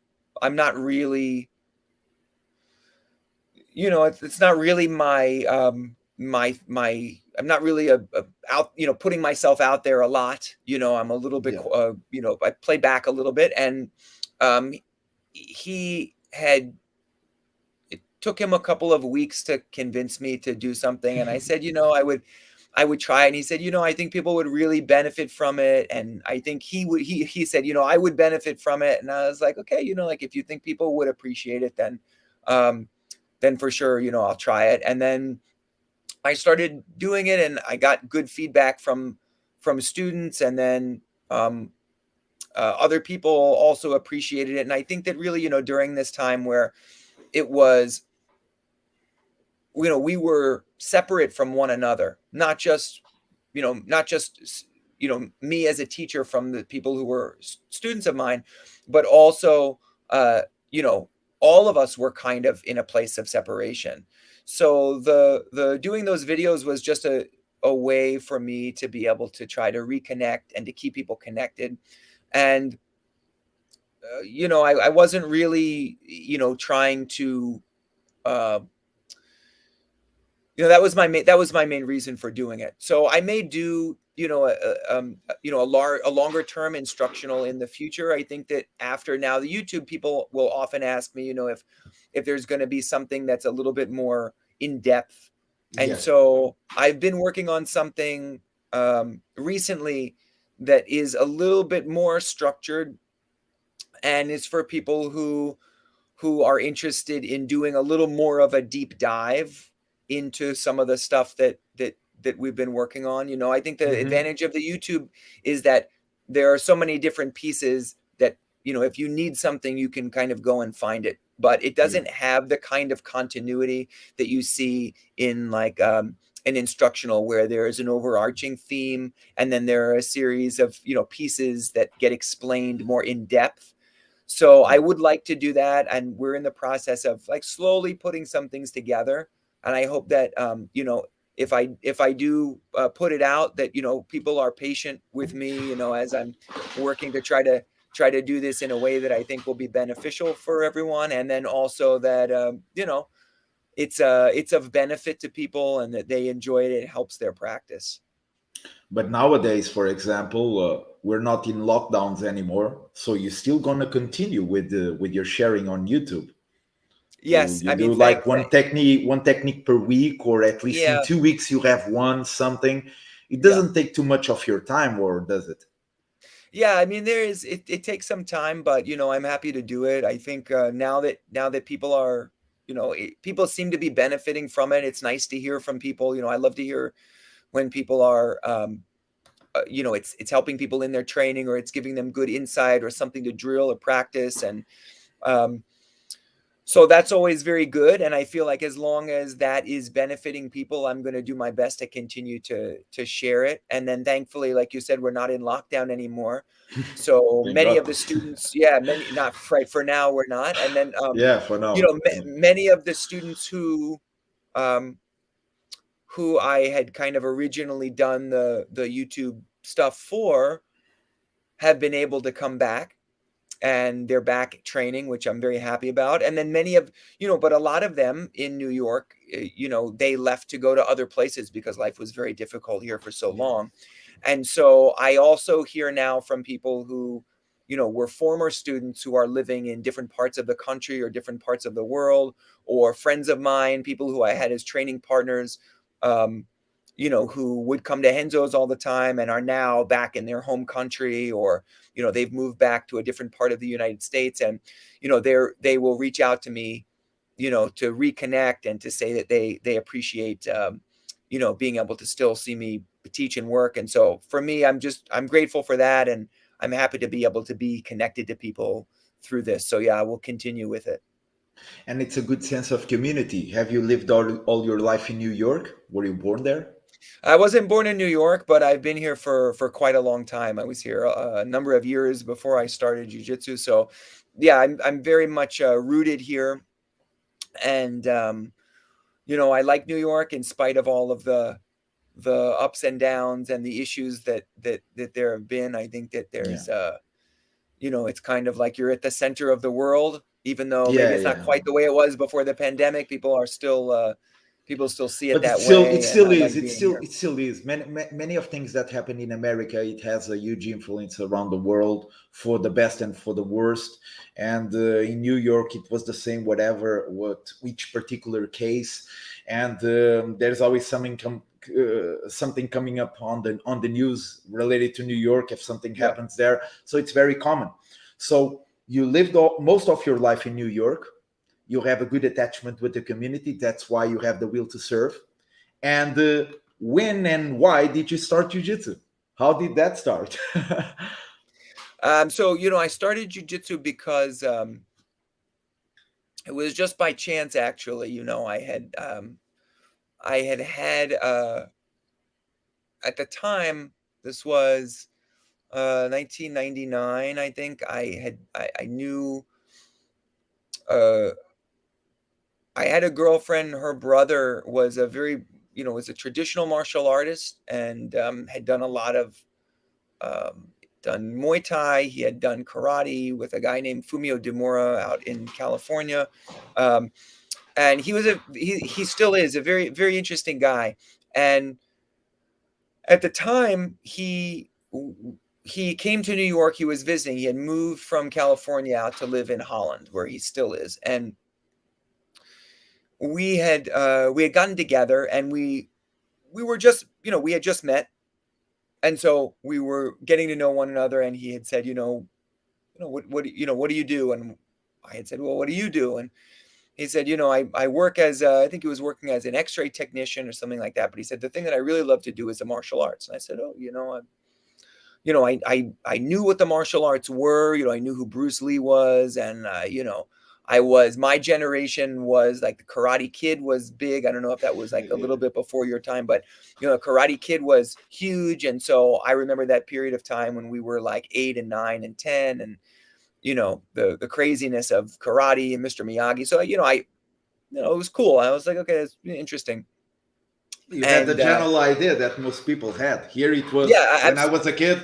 not really, it's not really my I'm not really out, putting myself out there a lot. I'm a little bit, I play back a little bit. And it took him a couple of weeks to convince me to do something. And I said, I would try it. And he said, I think people would really benefit from it. And I think he said, I would benefit from it. And I was like, okay, like if you think people would appreciate it, then for sure, I'll try it. And then I started doing it, and I got good feedback from students, and then other people also appreciated it. And I think that really, during this time where it was, we were separate from one another, not just me as a teacher from the people who were students of mine, but also, all of us were kind of in a place of separation. So the doing those videos was just a way for me to be able to try to reconnect and to keep people connected. And, I wasn't really, trying to, that was my main reason for doing it. So I may do, a longer term instructional in the future. I think that after now, the YouTube people will often ask me, if there's going to be something that's a little bit more in depth, And Yes. so I've been working on something recently that is a little bit more structured, and it's for people who are interested in doing a little more of a deep dive into some of the stuff that we've been working on. You know, I think the Hmm. advantage of the YouTube is that there are so many different pieces that, you know, if you need something, you can kind of go and find it. But it doesn't have the kind of continuity that you see in like an instructional, where there is an overarching theme and then there are a series of, you know, pieces that get explained more in depth. So I Yeah. would like to do that, and we're in the process of like slowly putting some things together. And I hope that you know, if I do put it out, that, you know, people are patient with me, you know, as I'm working to try to do this in a way that I think will be beneficial for everyone, and then also that you know, it's of benefit to people and that they enjoy it. It helps their practice. But nowadays, for example, we're not in lockdowns anymore, so you're still gonna continue with your sharing on YouTube. You Yes, you I mean, do like one technique per week, or at least in yeah. 2 weeks you have one something. It Yeah. doesn't take too much of your time, or does it? Yeah, I mean, it takes some time, but, you know, I'm happy to do it. I think now that people are, you know, people seem to be benefiting from it. It's nice to hear from people. You know, I love to hear when people are, you know, it's helping people in their training, or it's giving them good insight or something to drill or practice. And um, so that's always very good, and I feel like as long as that is benefiting people, I'm gonna do my best to continue to share it. And then thankfully, like you said, we're not in lockdown anymore. So Thank many God. of the students, yeah, many, not right for now, we're not. And then Yeah, for you now. know, many of the students um who I had kind of originally done the YouTube stuff for have been able to come back, and they're back training, which I'm very happy about. And then many of, you know, but a lot of them in New York, you know, they left to go to other places because life was very difficult here for so Yeah. long. And so I also hear now from people who, you know, were former students who are living in different parts of the country or different parts of the world, or friends of mine, people who I had as training partners, um, you know, who would come to Henzo's all the time and are now back in their home country, or, you know, they've moved back to a different part of the United States. And, you know, they will reach out to me, you know, to reconnect and to say that they appreciate, you know, being able to still see me teach and work. And so for me, I'm grateful for that, and I'm happy to be able to be connected to people through this. So yeah, I will continue with it. And it's a good sense of community. Have you lived all your life in New York? Were you born there? I wasn't born in New York, but I've been here for quite a long time. I was here a number of years before I started jiu-jitsu. So yeah, I'm very much rooted here. And you know, I like New York in spite of all of the ups and downs and the issues that there have been. I think that Yeah. there's you know, it's kind of like you're at the center of the world, even though maybe Yeah, it's not yeah. quite the way it was before the pandemic. People still see it But that it way, and still I is. like being here. It still is. Many of things that happen in America, it has a huge influence around the world, for the best and for the worst. And in New York, it was the same. Whatever, what each particular case, and there's always something coming up on the news related to New York if something Yeah. happens there. So it's very common. So you lived most of your life in New York. You have a good attachment with the community. That's why you have the will to serve. And when and why did you start jiu-jitsu? How did that start? So, you know, I started jujitsu because it was just by chance, actually. You know, I had at the time, this was 1999, I think. I knew uh, I had a girlfriend. Her brother was a very, you know, was a traditional martial artist, and had done a lot of um, done Muay Thai. He had done karate with a guy named Fumio Demura out in California. Um, and he still is a very, very interesting guy. And at the time, he came to New York. He was visiting. He had moved from California out to live in Holland, where he still is. And we had gotten together, and we were just, we had just met, and so we were getting to know one another. And he had said, what do you do? And I had said, well, what do you do? And he said, I work as I think he was working as an X-ray technician or something like that. But he said, the thing that I really love to do is the martial arts. And I said, oh, I knew what the martial arts were. I knew who Bruce Lee was, and my generation was like the Karate Kid was big. I don't know if that was like a little bit before your time, but Karate Kid was huge. And so I remember that period of time when we were like 8 and 9 and 10, and the craziness of karate and Mr. Miyagi. So it was cool. I was like, okay, that's interesting. You had the general idea that most people had. Here it was, when I was a kid,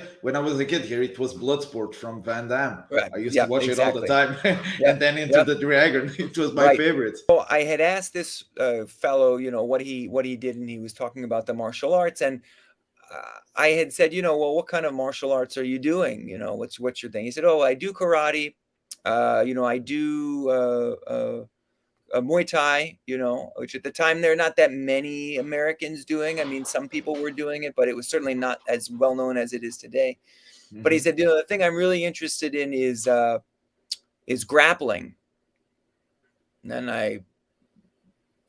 here it was Bloodsport from Van Damme. Right. I used to watch it all the time. And then Into the Dragon, it was my favorite. So I had asked this fellow, what he did, and he was talking about the martial arts. And I had said, well, what kind of martial arts are you doing? What's your thing? He said, oh, I do karate. I do Muay Thai, which at the time there are not that many Americans doing. I mean, some people were doing it, but it was certainly not as well known as it is today. Mm-hmm. But he said, the thing I'm really interested in is grappling. And I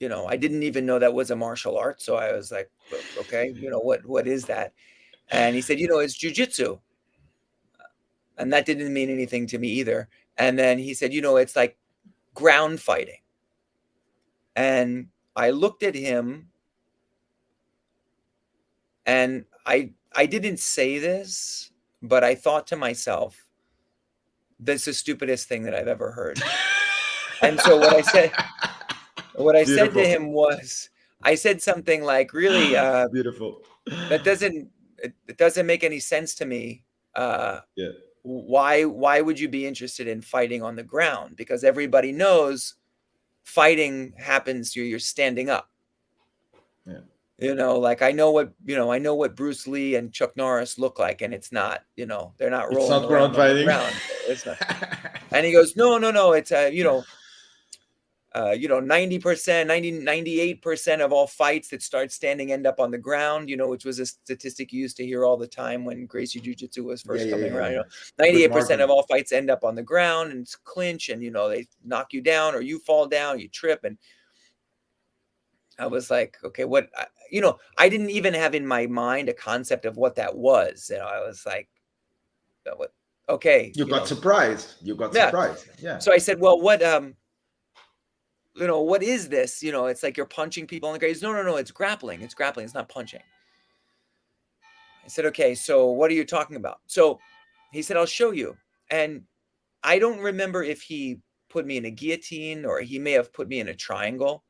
didn't even know that was a martial art. So I was like, okay, what is that? And he said, it's jiu-jitsu. And that didn't mean anything to me either. And then he said, it's like ground fighting. And I looked at him, and I didn't say this, but I thought to myself, this is the stupidest thing that I've ever heard. And so what I said to him was, I said something like, really, beautiful. It doesn't make any sense to me. Why would you be interested in fighting on the ground? Because everybody knows fighting happens, you're standing up. Like I know what Bruce Lee and Chuck Norris look like, and it's not, they're not rolling. It's not ground fighting. It's not. And he goes, no, it's 90%, 98% of all fights that start standing end up on the ground, which was a statistic used to hear all the time when Gracie Jiu-Jitsu was first coming around. 98% of all fights end up on the ground, and it's clinch, and they knock you down, or you fall down, you trip. And I was like, okay, what, I didn't even have in my mind a concept of what that was. I was like, what? Okay. You got surprised. Yeah. So I said, well, what is this? It's like you're punching people on the ground. No, it's grappling. It's grappling. It's not punching. I said, okay, so what are you talking about? So he said, I'll show you. And I don't remember if he put me in a guillotine or he may have put me in a triangle,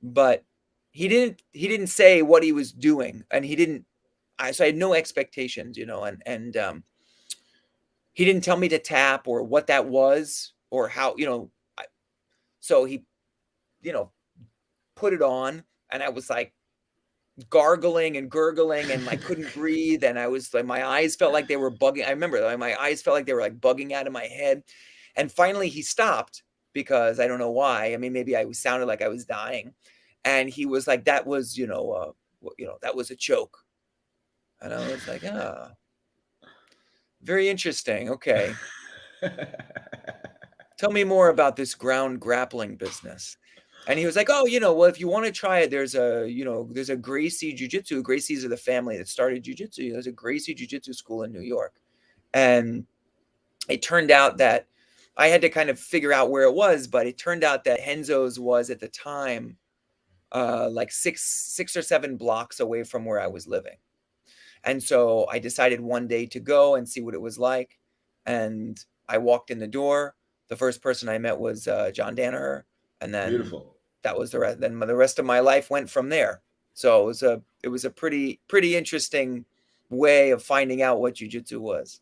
but he didn't say what he was doing. And so I had no expectations, and he didn't tell me to tap or what that was or how, so he, put it on, and I was like gargling and gurgling, and I couldn't breathe. And I was like, my eyes felt like they were bugging. I remember my eyes felt like they were like bugging out of my head. And finally he stopped, because I don't know why. I mean, maybe I sounded like I was dying. And he was like, that was, that was a choke. And I was like, very interesting. Okay. Tell me more about this ground grappling business. And he was like, oh, well, if you want to try it, there's a Gracie Jiu-Jitsu. Gracies are the family that started Jiu-Jitsu. There's a Gracie Jiu-Jitsu school in New York. And it turned out that I had to kind of figure out where it was, but it turned out that Renzo's was at the time like six or seven blocks away from where I was living. And so I decided one day to go and see what it was like. And I walked in the door. The first person I met was John Danaher. And then beautiful. That was the rest. Then the rest of my life went from there. So it was a pretty interesting way of finding out what jiu-jitsu was.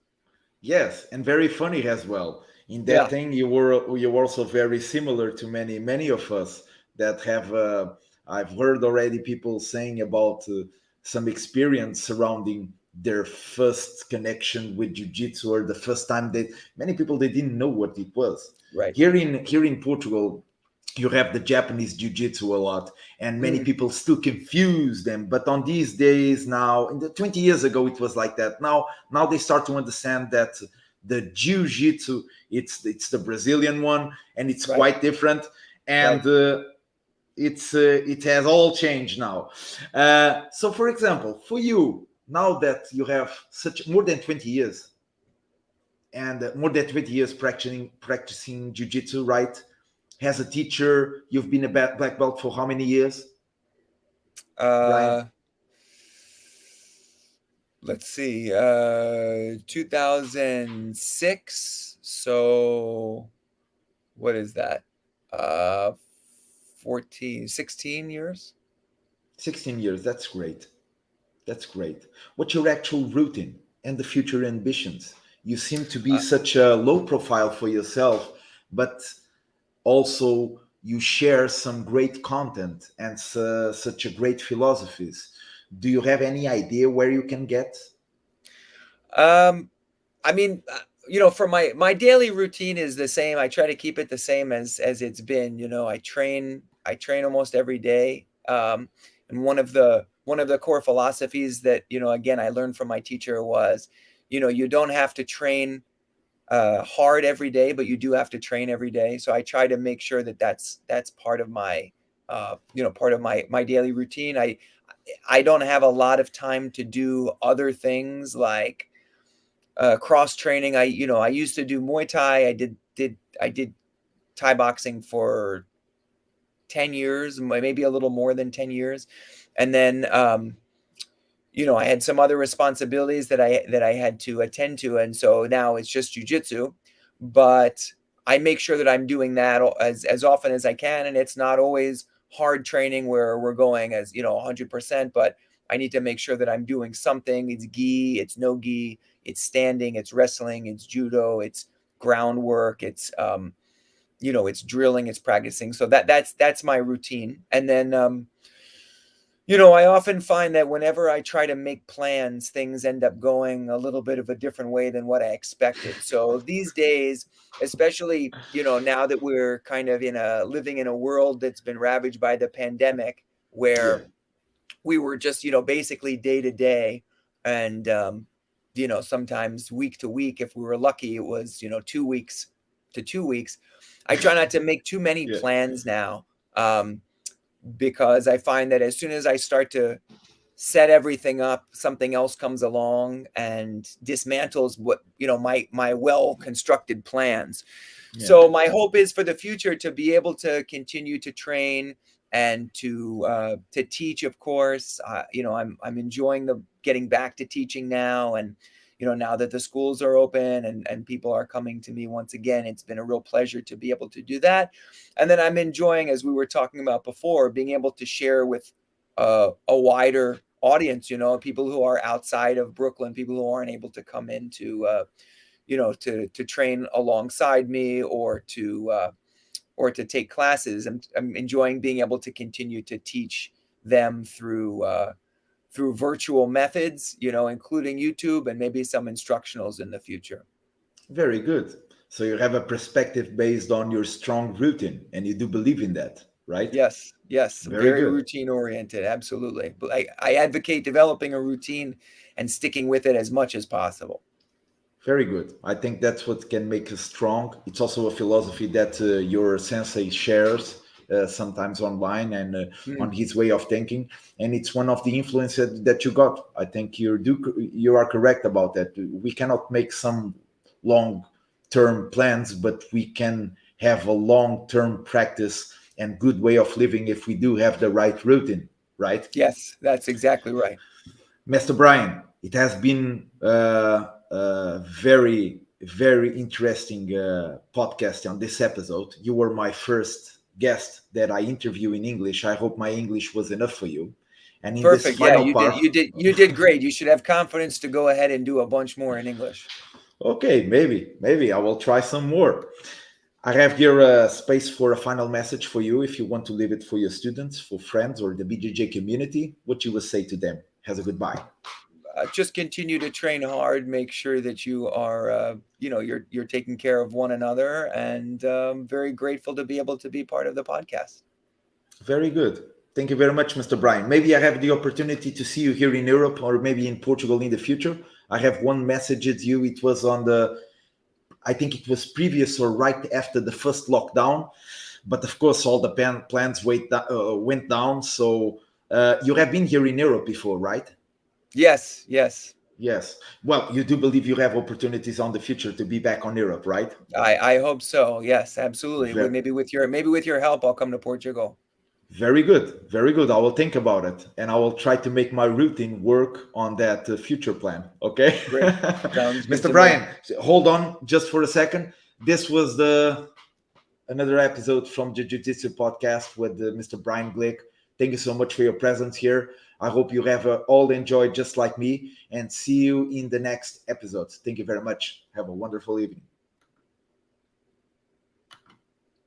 Yes, and very funny as well. In that thing, you were also very similar to many of us that have. I've heard already people saying about some experience surrounding their first connection with jiu-jitsu, or the first time many people they didn't know what it was. Right. Here in Portugal, you have the Japanese jiu-jitsu a lot, and many Mm, people still confuse them. But on these days now, 20 years ago, it was like that. Now they start to understand that the jiu-jitsu, it's the Brazilian one, and it's right, quite different. And right. it has all changed now. So, for example, for you, now that you have such more than 20 years and more than 20 years practicing jiu-jitsu, right? As a teacher, you've been a black belt for how many years, Brian? Uh, let's see, 2006. So what is that? Uh, 14, 16 years. 16 years. That's great. That's great. What's your actual routine and the future ambitions? You seem to be Uh, such a low profile for yourself, but also you share some great content and such a great philosophies. Do you have any idea where you can get? um, I mean, for my daily routine is the same. I try to keep it the same as it's been. I train almost every day. And one of the core philosophies that again I learned from my teacher was, you don't have to train hard every day, but you do have to train every day. So I try to make sure that that's part of my daily routine. I don't have a lot of time to do other things like cross training. I used to do Muay Thai. I did Thai boxing for 10 years, maybe a little more than 10 years. And then I had some other responsibilities that I had to attend to, and so now it's just jujitsu. But I make sure that I'm doing that as often as I can, and it's not always hard training where we're going as 100%. But I need to make sure that I'm doing something. It's gi, it's no gi, it's standing, it's wrestling, it's judo, it's groundwork, it's drilling, it's practicing. So that's my routine, and then I often find that whenever I try to make plans, things end up going a little bit of a different way than what I expected. So these days, especially, now that we're kind of living in a world that's been ravaged by the pandemic, Yeah. where we were just, basically day to day, and sometimes week to week, if we were lucky, it was, 2 weeks to 2 weeks. I try not to make too many Yeah. plans now. Because I find that as soon as I start to set everything up, something else comes along and dismantles what my well constructed plans. Yeah. So my hope is for the future to be able to continue to train and to teach. Of course, I'm enjoying the getting back to teaching now, and now that the schools are open and people are coming to me once again, it's been a real pleasure to be able to do that. And then I'm enjoying, as we were talking about before, being able to share with a wider audience, people who are outside of Brooklyn, people who aren't able to come in to train alongside me or to take classes. I'm enjoying being able to continue to teach them through virtual methods, including YouTube and maybe some instructionals in the future. Very good. So you have a perspective based on your strong routine, and you do believe in that, right? Yes, yes, Very very good. routine oriented, absolutely. But I advocate developing a routine and sticking with it as much as possible. Very good. I think that's what can make us strong. It's also a philosophy that your sensei shares sometimes online and on Mm, his way of thinking, and it's one of the influences that you got. I think you are correct about that. We cannot make some long term plans, but we can have a long term practice and good way of living if we do have the right routine, right? yes, that's exactly right. Mr. Brian, it has been very, very interesting podcast on this episode. You were my first guest that I interview in English. I hope my English was enough for you. And in this Perfect. Yeah, final you did. part, You did great. You should have confidence to go ahead and do a bunch more in English. okay, maybe I will try some more. I have here a space for a final message for you if you want to leave it for your students, for friends, or the BJJ community. What you will say to them as a goodbye. just continue to train hard, make sure that you are, you're taking care of one another, and very grateful to be able to be part of the podcast. Very good. Thank you very much, Mr. Brian. Maybe I have the opportunity to see you here in Europe or maybe in Portugal in the future. I have one message at you. It was I think it was previous or right after the first lockdown. But of course, all the plans went down. So you have been here in Europe before, right? Yes. Yes. Well, you do believe you have opportunities on the future to be back on Europe, right? I hope so. Yes, absolutely. Very, Maybe with your help, I'll come to Portugal. very good. Very good. I will think about it and I will try to make my routine work on that future plan. Okay. Great. Sounds good Mr. to Brian, me. hold on just for a second. This was another episode from the Jiu-Jitsu podcast with Mr. Brian Glick. Thank you so much for your presence here. I hope you have all enjoyed just like me, and see you in the next episode. Thank you very much. Have a wonderful evening.